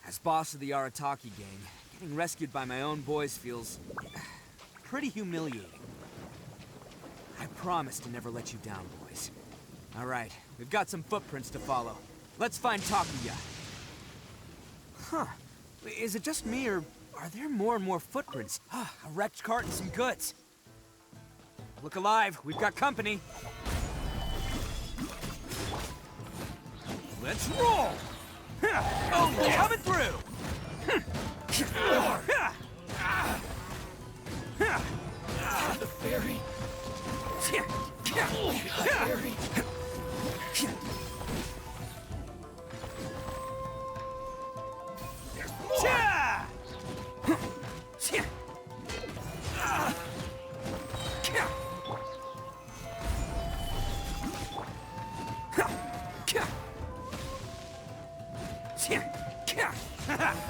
As boss of the Arataki gang, getting rescued by my own boys feels pretty humiliating. I promise to never let you down, boys. All right, we've got some footprints to follow. Let's find Takuya. Huh. Is it just me, or are there more and more footprints? A wrecked cart and some goods. Look alive, we've got company. Let's roll! Oh, coming through! The ferry.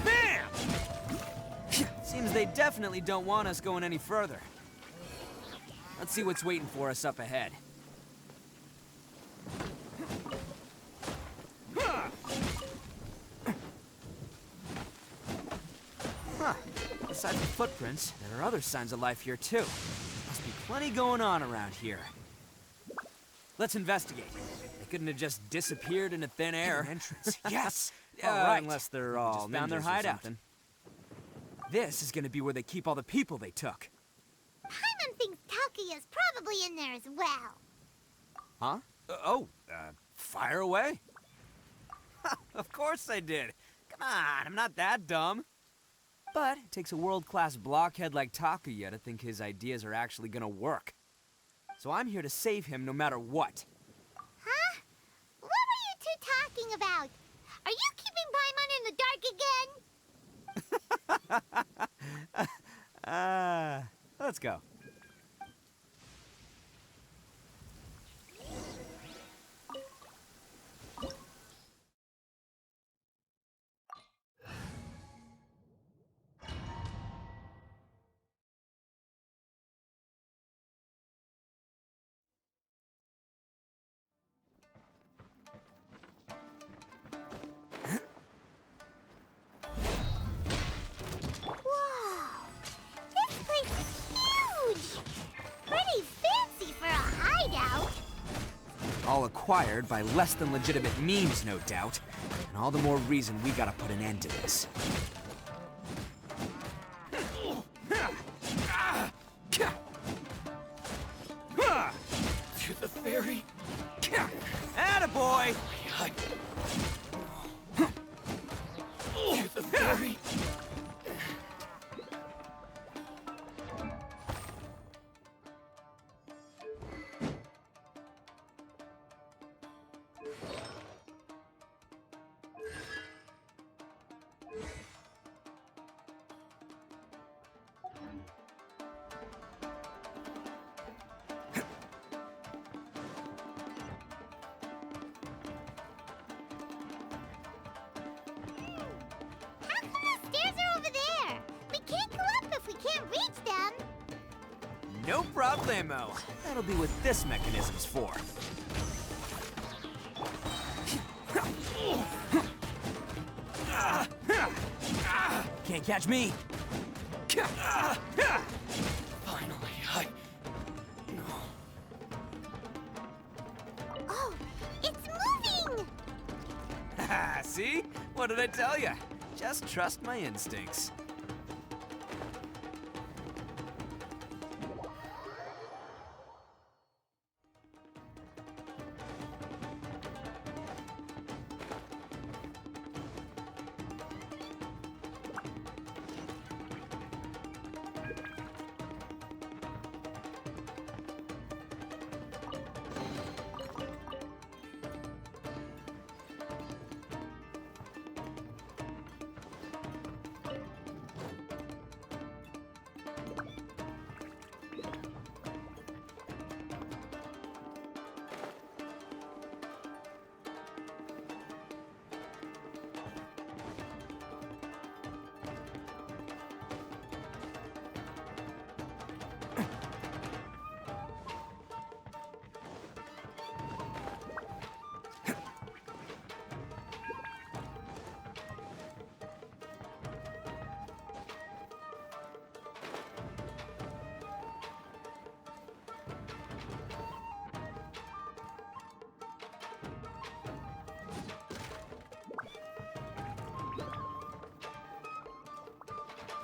Bam! Seems they definitely don't want us going any further. Let's see what's waiting for us up ahead. Huh. Besides the footprints, there are other signs of life here too. Must be plenty going on around here. Let's investigate. They couldn't have just disappeared into thin air. Entrance. Yes! Right. Unless they're all found their ninjas or hideout. something. This is gonna be where they keep all the people they took. Paimon thinks Takuya's probably in there as well. Huh? Fire away. Of course I did. Come on, I'm not that dumb. But it takes a world-class blockhead like Takuya to think his ideas are actually gonna work. So I'm here to save him no matter what. Huh? talking about? Are you keeping Paimon in the dark again? Let's go. This place is huge! Pretty fancy for a hideout. All acquired by less than legitimate means, no doubt. And all the more reason we gotta put an end to this. To the ferry. Attaboy! To the ferry. How come the stairs are over there? We can't go up if we can't reach them. No problemo. That'll be what this mechanism's for. Can't catch me. Finally, Oh, it's moving! See? What did I tell you? Just trust my instincts.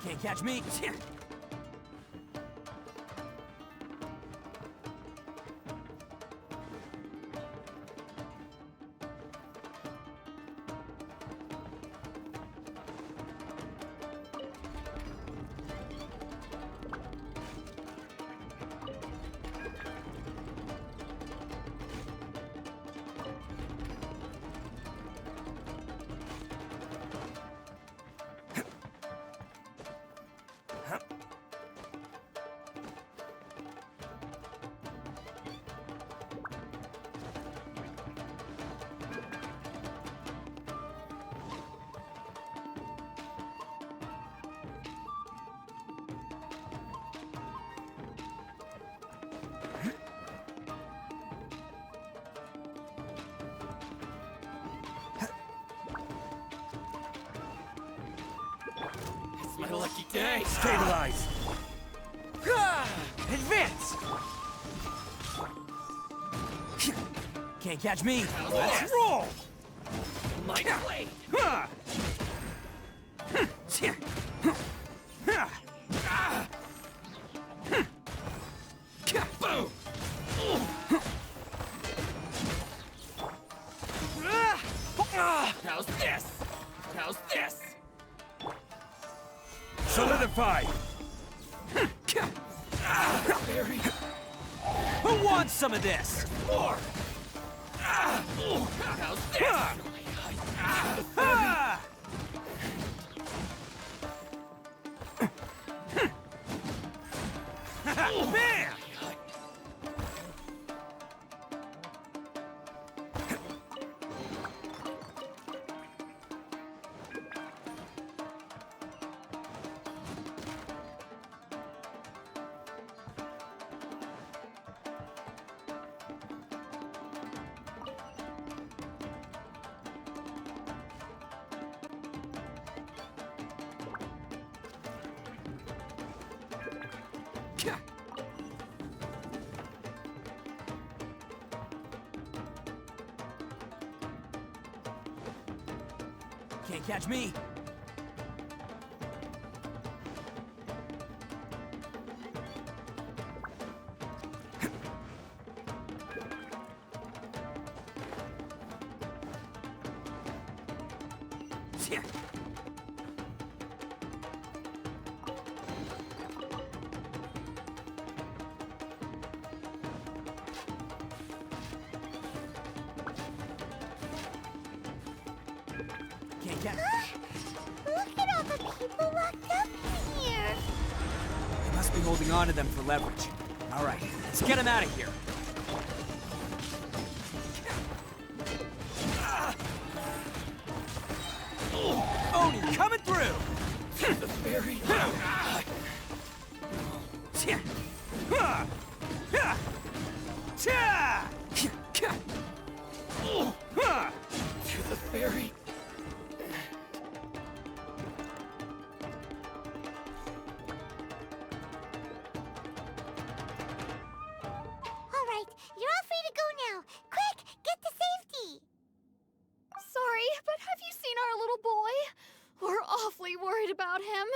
Can't catch me. my lucky day. Stabilize. Advance. Can't catch me. Let's roll. My blade. Boom. How's this? How's this? Solidify. Who wants some of this? More. How's this? Can't catch me. Can't catch. Look at all the people locked up in here. They must be holding on to them for leverage. All right, let's get them out of here. Oni coming through! The fairy. To the fairy. All right, you're all free to go now. Quick, get to safety. Sorry, but have you seen our little boy? We're awfully worried about him.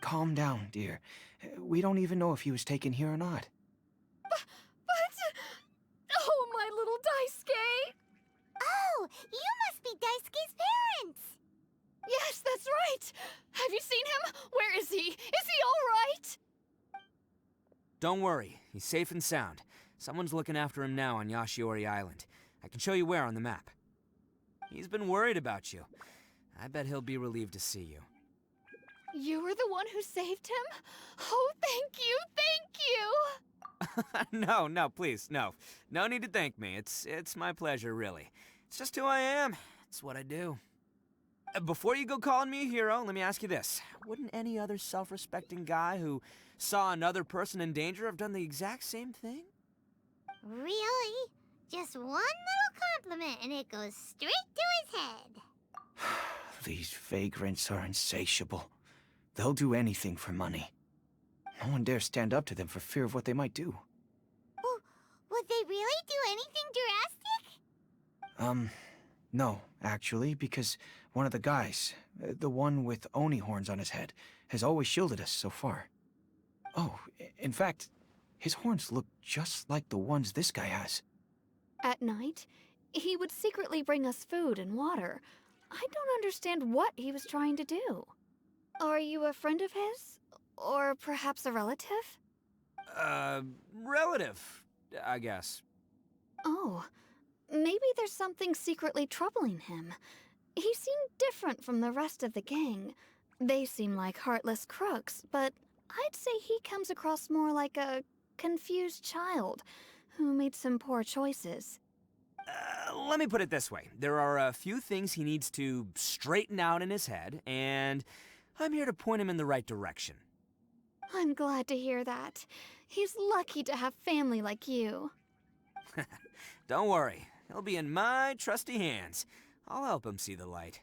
Calm down, dear. We don't even know if he was taken here or not. But... Oh, my little Daisuke! Oh, you must be Daisuke's parents. Yes, that's right! Have you seen him? Where is he? Is he all right? Don't worry, he's safe and sound. Someone's looking after him now on Yashiori Island. I can show you where on the map. He's been worried about you. I bet he'll be relieved to see you. You were the one who saved him? Oh, thank you! No, please, no. No need to thank me. It's my pleasure, really. It's just who I am. It's what I do. Before you go calling me a hero, let me ask you this. Wouldn't any other self-respecting guy who saw another person in danger have done the exact same thing? Really? Just one little compliment and it goes straight to his head. These vagrants are insatiable. They'll do anything for money. No one dares stand up to them for fear of what they might do. Would they really do anything drastic? No, actually, because one of the guys, the one with Oni horns on his head, has always shielded us so far. Oh, in fact, his horns look just like the ones this guy has. At night, he would secretly bring us food and water. I don't understand what he was trying to do. Are you a friend of his? Or perhaps a relative? Relative, I guess. Oh, maybe there's something secretly troubling him. He seemed different from the rest of the gang. They seem like heartless crooks, but I'd say he comes across more like a confused child who made some poor choices. Let me put it this way. There are a few things he needs to straighten out in his head, and I'm here to point him in the right direction. I'm glad to hear that. He's lucky to have family like you. Don't worry. He'll be in my trusty hands. I'll help him see the light.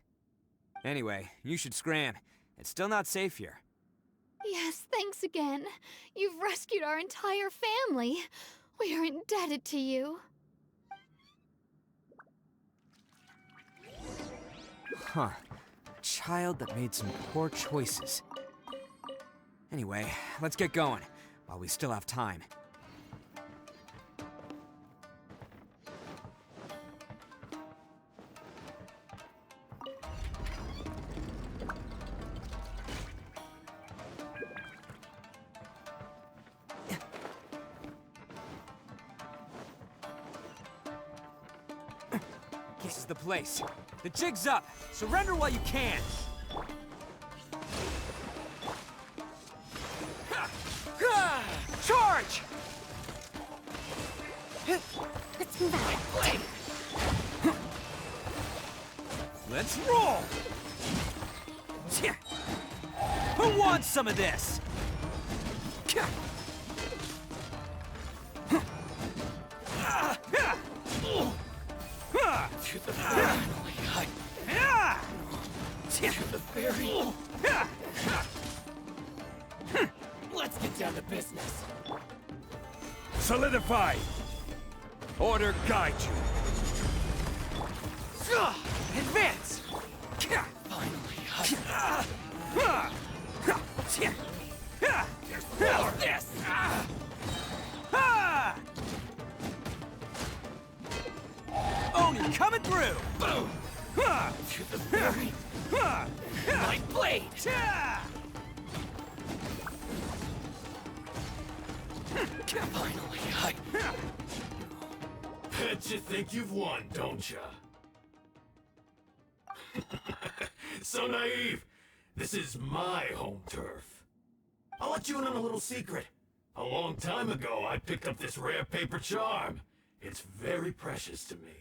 Anyway, you should scram. It's still not safe here. Yes, thanks again. You've rescued our entire family. We are indebted to you. Huh. A child that made some poor choices. Anyway, let's get going, while we still have time. This is the place. The jig's up. Surrender while you can. Charge! Let's move out. Let's roll! Who wants some of this? To the fairy. To the fairy. Let's get down to business. Solidify! Order guide you. Advance! To the very... my blade! Finally, Bet you think you've won, don't ya? So naive. This is my home turf. I'll let you in on a little secret. A long time ago, I picked up this rare paper charm. It's very precious to me.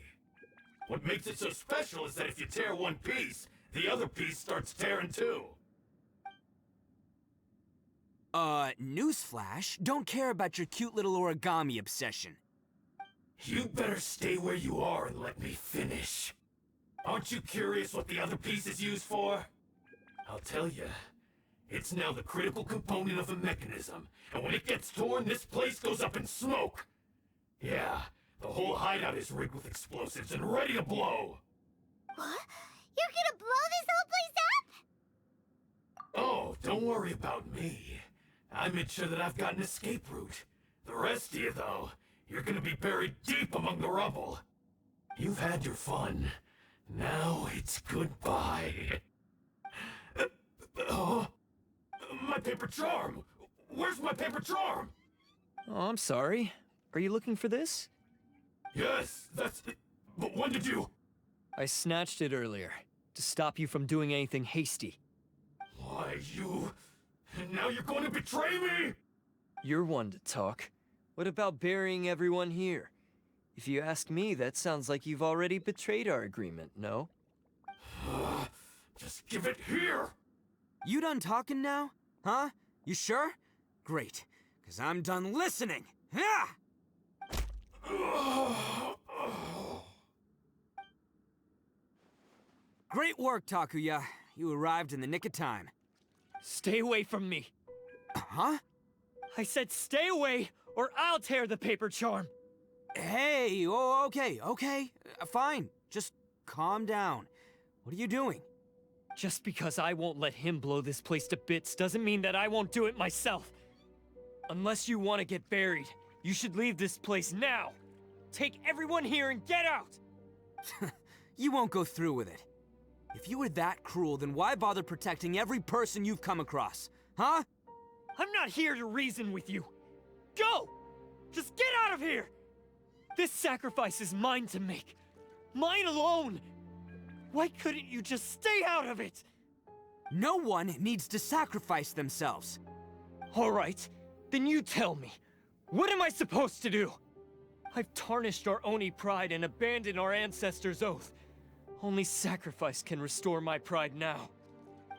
What makes it so special is that if you tear one piece, the other piece starts tearing too. Newsflash, don't care about your cute little origami obsession. You'd better stay where you are and let me finish. Aren't you curious what the other piece is used for? I'll tell you. It's now the critical component of a mechanism, and when it gets torn, this place goes up in smoke. Yeah, the whole hideout is rigged with explosives and ready to blow. What? You're gonna blow this whole place up? Oh, don't worry about me. I made sure that I've got an escape route. The rest of you, though, you're gonna be buried deep among the rubble. You've had your fun. Now it's goodbye. My paper charm! Where's my paper charm? Oh, I'm sorry. Are you looking for this? Yes, that's it. But when did you... I snatched it earlier, to stop you from doing anything hasty. Why, you... And now you're going to betray me? You're one to talk. What about burying everyone here? If you ask me, that sounds like you've already betrayed our agreement, no? Just give it here! You done talking now? Huh? You sure? Great, because I'm done listening! Ah! Great work, Takuya. You arrived in the nick of time. Stay away from me. Huh? I said stay away, or I'll tear the paper charm. Hey, okay. Fine. Just calm down. What are you doing? Just because I won't let him blow this place to bits doesn't mean that I won't do it myself. Unless you want to get buried, you should leave this place now. Take everyone here and get out! You won't go through with it. If you were that cruel, then why bother protecting every person you've come across? Huh? I'm not here to reason with you. Go! Just get out of here! This sacrifice is mine to make. Mine alone! Why couldn't you just stay out of it? No one needs to sacrifice themselves. All right, then you tell me. What am I supposed to do? I've tarnished our Oni pride and abandoned our ancestors' oath. Only sacrifice can restore my pride now.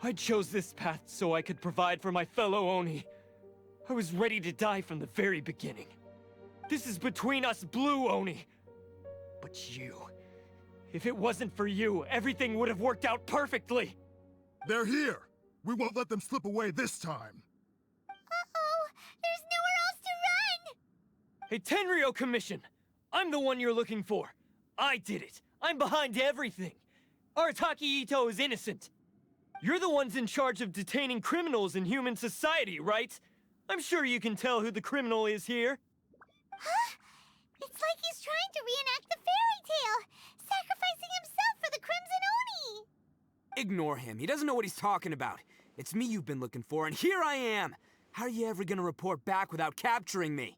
I chose this path so I could provide for my fellow Oni. I was ready to die from the very beginning. This is between us Blue Oni. But you... If it wasn't for you, everything would have worked out perfectly! They're here! We won't let them slip away this time! Uh-oh! There's nowhere else to run! Hey, Tenryo Commission! I'm the one you're looking for. I did it. I'm behind everything. Arataki Itto is innocent. You're the ones in charge of detaining criminals in human society, right? I'm sure you can tell who the criminal is here. Huh? It's like he's trying to reenact the fairy tale, sacrificing himself for the Crimson Oni! Ignore him. He doesn't know what he's talking about. It's me you've been looking for, and here I am! How are you ever gonna report back without capturing me?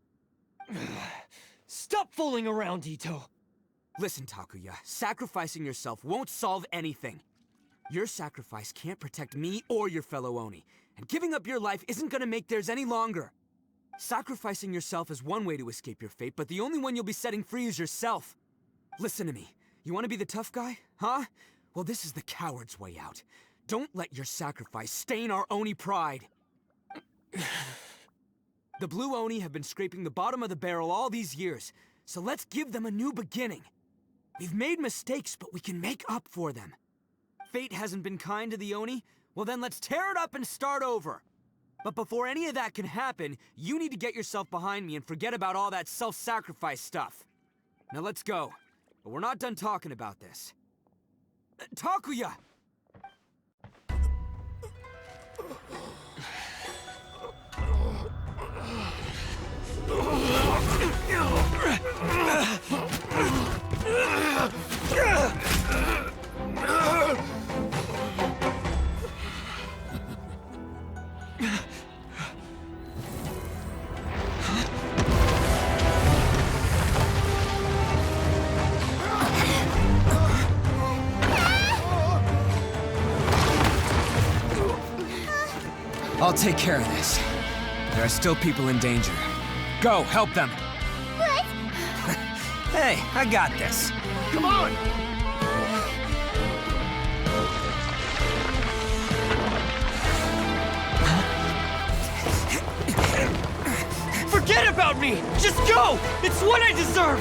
Stop fooling around, Itto. Listen, Takuya, sacrificing yourself won't solve anything. Your sacrifice can't protect me or your fellow Oni, and giving up your life isn't gonna make theirs any longer. Sacrificing yourself is one way to escape your fate, but the only one you'll be setting free is yourself. Listen to me. You want to be the tough guy, huh? Well, this is the coward's way out. Don't let your sacrifice stain our Oni pride. The Blue Oni have been scraping the bottom of the barrel all these years, so let's give them a new beginning. We've made mistakes, but we can make up for them. Fate hasn't been kind to the Oni? Well then let's tear it up and start over. But before any of that can happen, you need to get yourself behind me and forget about all that self-sacrifice stuff. Now let's go. But we're not done talking about this. Takuya! I'll take care of this. There are still people in danger. Go, help them! What? Hey, I got this. Come on! Forget about me! Just go! It's what I deserve!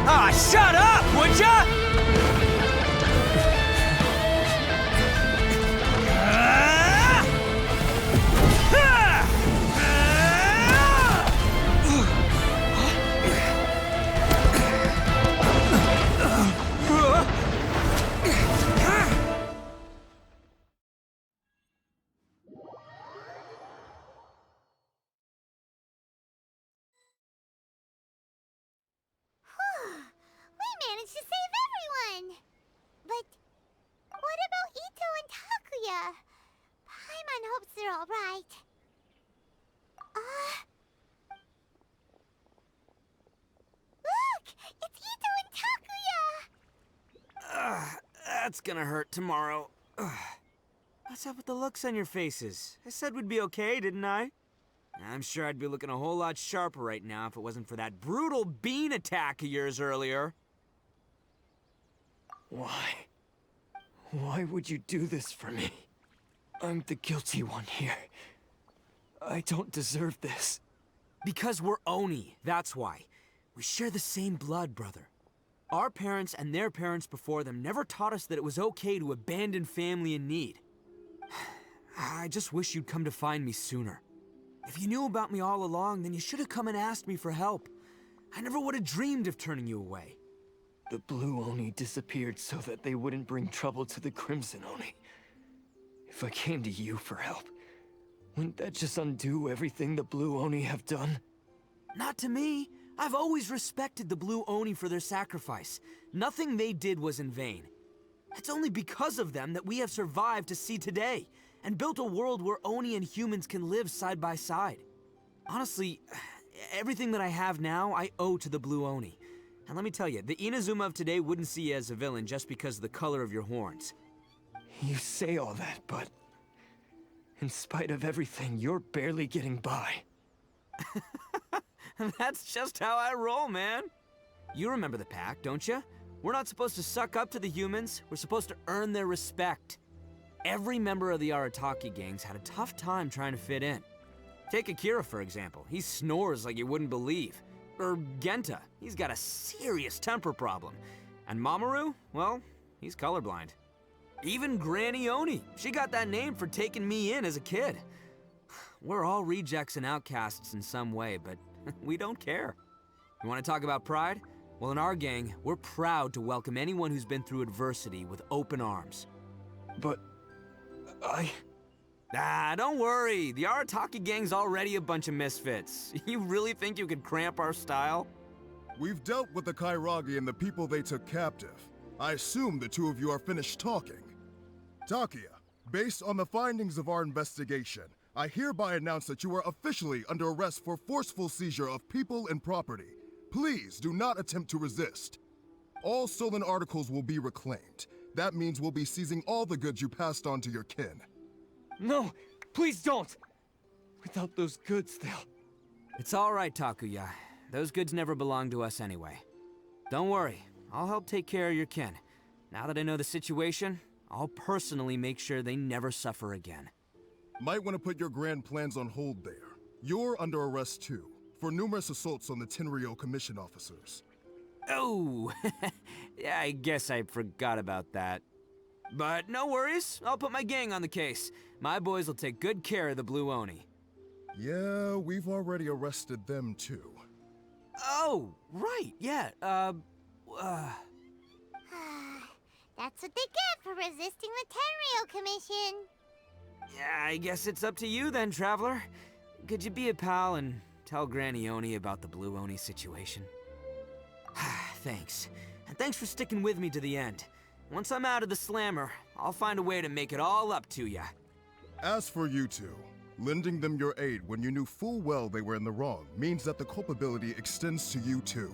Ah, shut up, would ya? We managed to save everyone! But what about Itto and Takuya? Paimon hopes they're alright. Look! It's Itto and Takuya! That's gonna hurt tomorrow. What's up with the looks on your faces? I said we'd be okay, didn't I? I'm sure I'd be looking a whole lot sharper right now if it wasn't for that brutal bean attack of yours earlier. Why? Why would you do this for me? I'm the guilty one here. I don't deserve this. Because we're Oni, that's why. We share the same blood, brother. Our parents and their parents before them never taught us that it was okay to abandon family in need. I just wish you'd come to find me sooner. If you knew about me all along, then you should have come and asked me for help. I never would have dreamed of turning you away. The Blue Oni disappeared so that they wouldn't bring trouble to the Crimson Oni. If I came to you for help, wouldn't that just undo everything the Blue Oni have done? Not to me. I've always respected the Blue Oni for their sacrifice. Nothing they did was in vain. It's only because of them that we have survived to see today, and built a world where Oni and humans can live side by side. Honestly, everything that I have now, I owe to the Blue Oni. And let me tell you, the Inazuma of today wouldn't see you as a villain just because of the color of your horns. You say all that, but in spite of everything, you're barely getting by. That's just how I roll, man. You remember the pact, don't you? We're not supposed to suck up to the humans. We're supposed to earn their respect. Every member of the Arataki gangs had a tough time trying to fit in. Take Akira, for example. He snores like you wouldn't believe. Or Genta. He's got a serious temper problem. And Mamoru, well, he's colorblind. Even Granny Oni. She got that name for taking me in as a kid. We're all rejects and outcasts in some way, but we don't care. You want to talk about pride? Well, in our gang, we're proud to welcome anyone who's been through adversity with open arms. But don't worry. The Arataki gang's already a bunch of misfits. You really think you could cramp our style? We've dealt with the Kairagi and the people they took captive. I assume the two of you are finished talking. Takuya, based on the findings of our investigation, I hereby announce that you are officially under arrest for forceful seizure of people and property. Please do not attempt to resist. All stolen articles will be reclaimed. That means we'll be seizing all the goods you passed on to your kin. no, please don't! Without those goods, they'll... It's all right, Takuya. Those goods never belonged to us anyway. Don't worry. I'll help take care of your kin. Now that I know the situation, I'll personally make sure they never suffer again. Might want to put your grand plans on hold there. You're under arrest too, for numerous assaults on the Tenryou Commission officers. Oh, yeah, I guess I forgot about that. But no worries, I'll put my gang on the case. My boys will take good care of the Blue Oni. Yeah, we've already arrested them too. Oh, right, yeah, That's what they get for resisting the Tenryou Commission. yeah, I guess it's up to you then, Traveler. Could you be a pal and tell Granny Oni about the Blue Oni situation? Thanks. And thanks for sticking with me to the end. Once I'm out of the slammer, I'll find a way to make it all up to ya. As for you two, lending them your aid when you knew full well they were in the wrong means that the culpability extends to you too.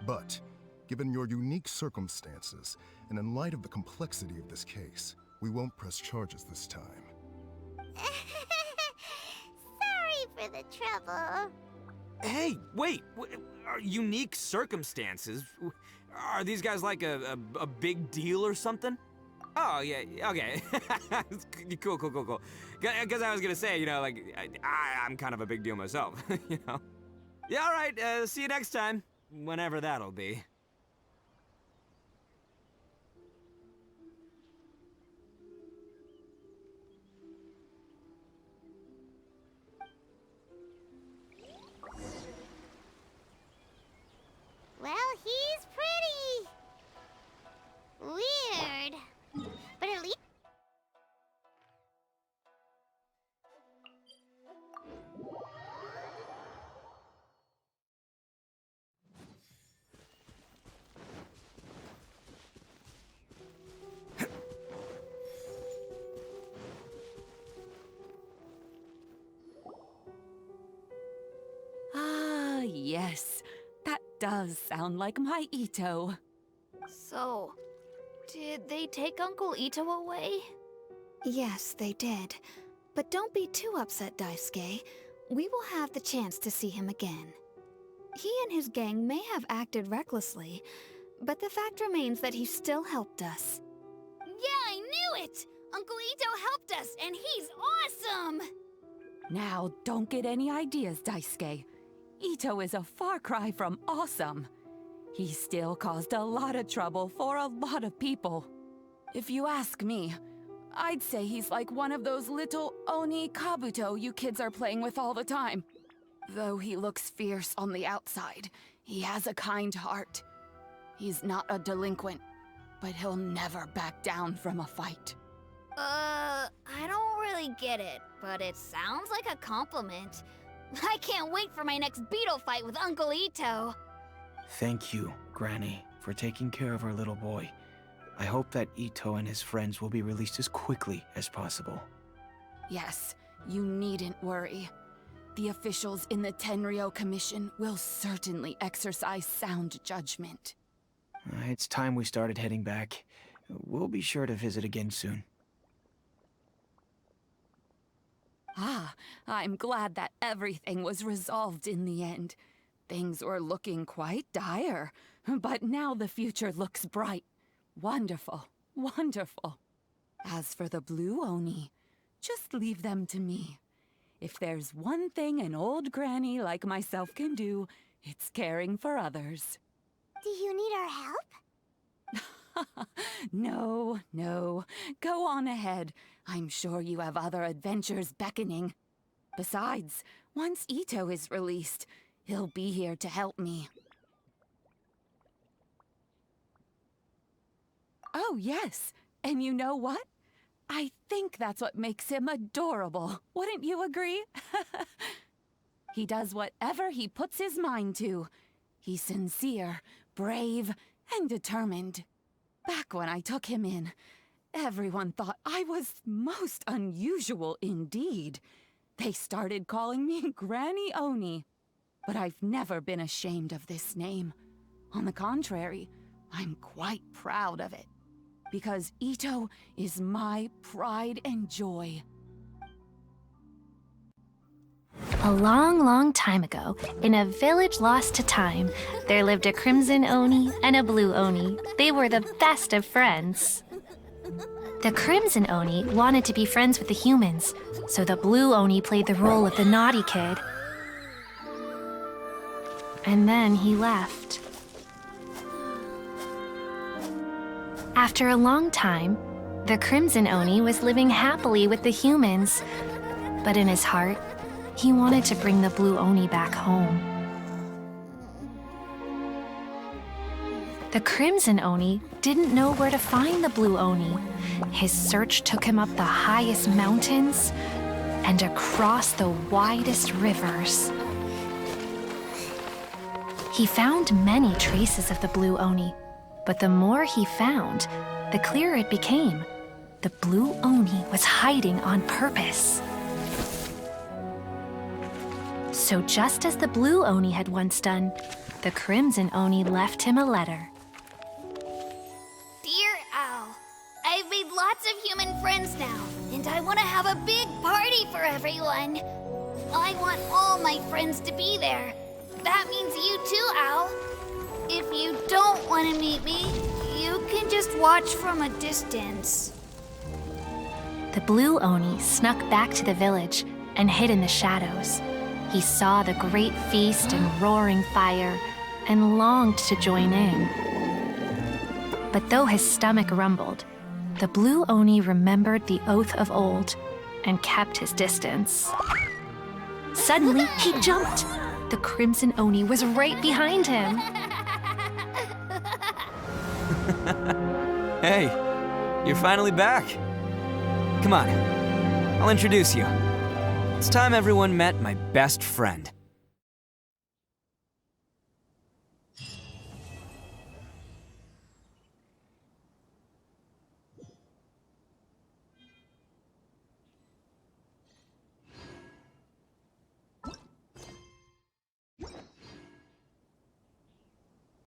But, given your unique circumstances, and in light of the complexity of this case, we won't press charges this time. for the trouble. Hey, wait. Are unique circumstances? Are these guys like a big deal or something? Oh, yeah, okay. Cool. Because I was gonna say, you know, like, I'm kind of a big deal myself, you know? Yeah, all right, see you next time. Whenever that'll be. Well, he's pretty weird. But at least Ah, yes. That does sound like my Itto. So, did they take Uncle Itto away? Yes, they did. But don't be too upset, Daisuke. We will have the chance to see him again. He and his gang may have acted recklessly, but the fact remains that he still helped us. Yeah, I knew it! Uncle Itto helped us, and he's awesome! Now, don't get any ideas, Daisuke. Itto is a far cry from awesome. He still caused a lot of trouble for a lot of people. If you ask me, I'd say he's like one of those little Oni Kabuto you kids are playing with all the time. Though he looks fierce on the outside, he has a kind heart. He's not a delinquent, but he'll never back down from a fight. I don't really get it, but it sounds like a compliment. I can't wait for my next beetle fight with Uncle Itto. Thank you, Granny, for taking care of our little boy. I hope that Itto and his friends will be released as quickly as possible. Yes, you needn't worry. The officials in the Tenryou Commission will certainly exercise sound judgment. It's time we started heading back. We'll be sure to visit again soon. Ah, I'm glad that everything was resolved in the end. Things were looking quite dire, but now the future looks bright. Wonderful, wonderful. As for the Blue Oni, just leave them to me. If there's one thing an old granny like myself can do, it's caring for others. do you need our help? No. Go on ahead. I'm sure you have other adventures beckoning. Besides, once Itto is released, he'll be here to help me. Oh, yes. And you know what? I think that's what makes him adorable. Wouldn't you agree? He does whatever he puts his mind to. He's sincere, brave, and determined. Back when I took him in, everyone thought I was most unusual indeed. They started calling me Granny Oni. But I've never been ashamed of this name. On the contrary, I'm quite proud of it. Because Itto is my pride and joy. A long time ago, in a village lost to time, there lived a crimson Oni and a blue Oni. They were the best of friends. The crimson Oni wanted to be friends with the humans, so the blue Oni played the role of the naughty kid. And then he left. After a long time, the crimson Oni was living happily with the humans, but in his heart, he wanted to bring the blue Oni back home. The crimson Oni didn't know where to find the blue Oni. His search took him up the highest mountains and across the widest rivers. He found many traces of the blue Oni, but the more he found, the clearer it became. The blue Oni was hiding on purpose. So just as the blue Oni had once done, the crimson Oni left him a letter. Dear Al, I've made lots of human friends now, and I want to have a big party for everyone. I want all my friends to be there. That means you too, Al. If you don't want to meet me, you can just watch from a distance. The blue Oni snuck back to the village and hid in the shadows. He saw the great feast and roaring fire and longed to join in. But though his stomach rumbled, the blue Oni remembered the oath of old and kept his distance. Suddenly, he jumped. The Crimson Oni was right behind him. Hey, you're finally back. Come on, I'll introduce you. It's time everyone met my best friend.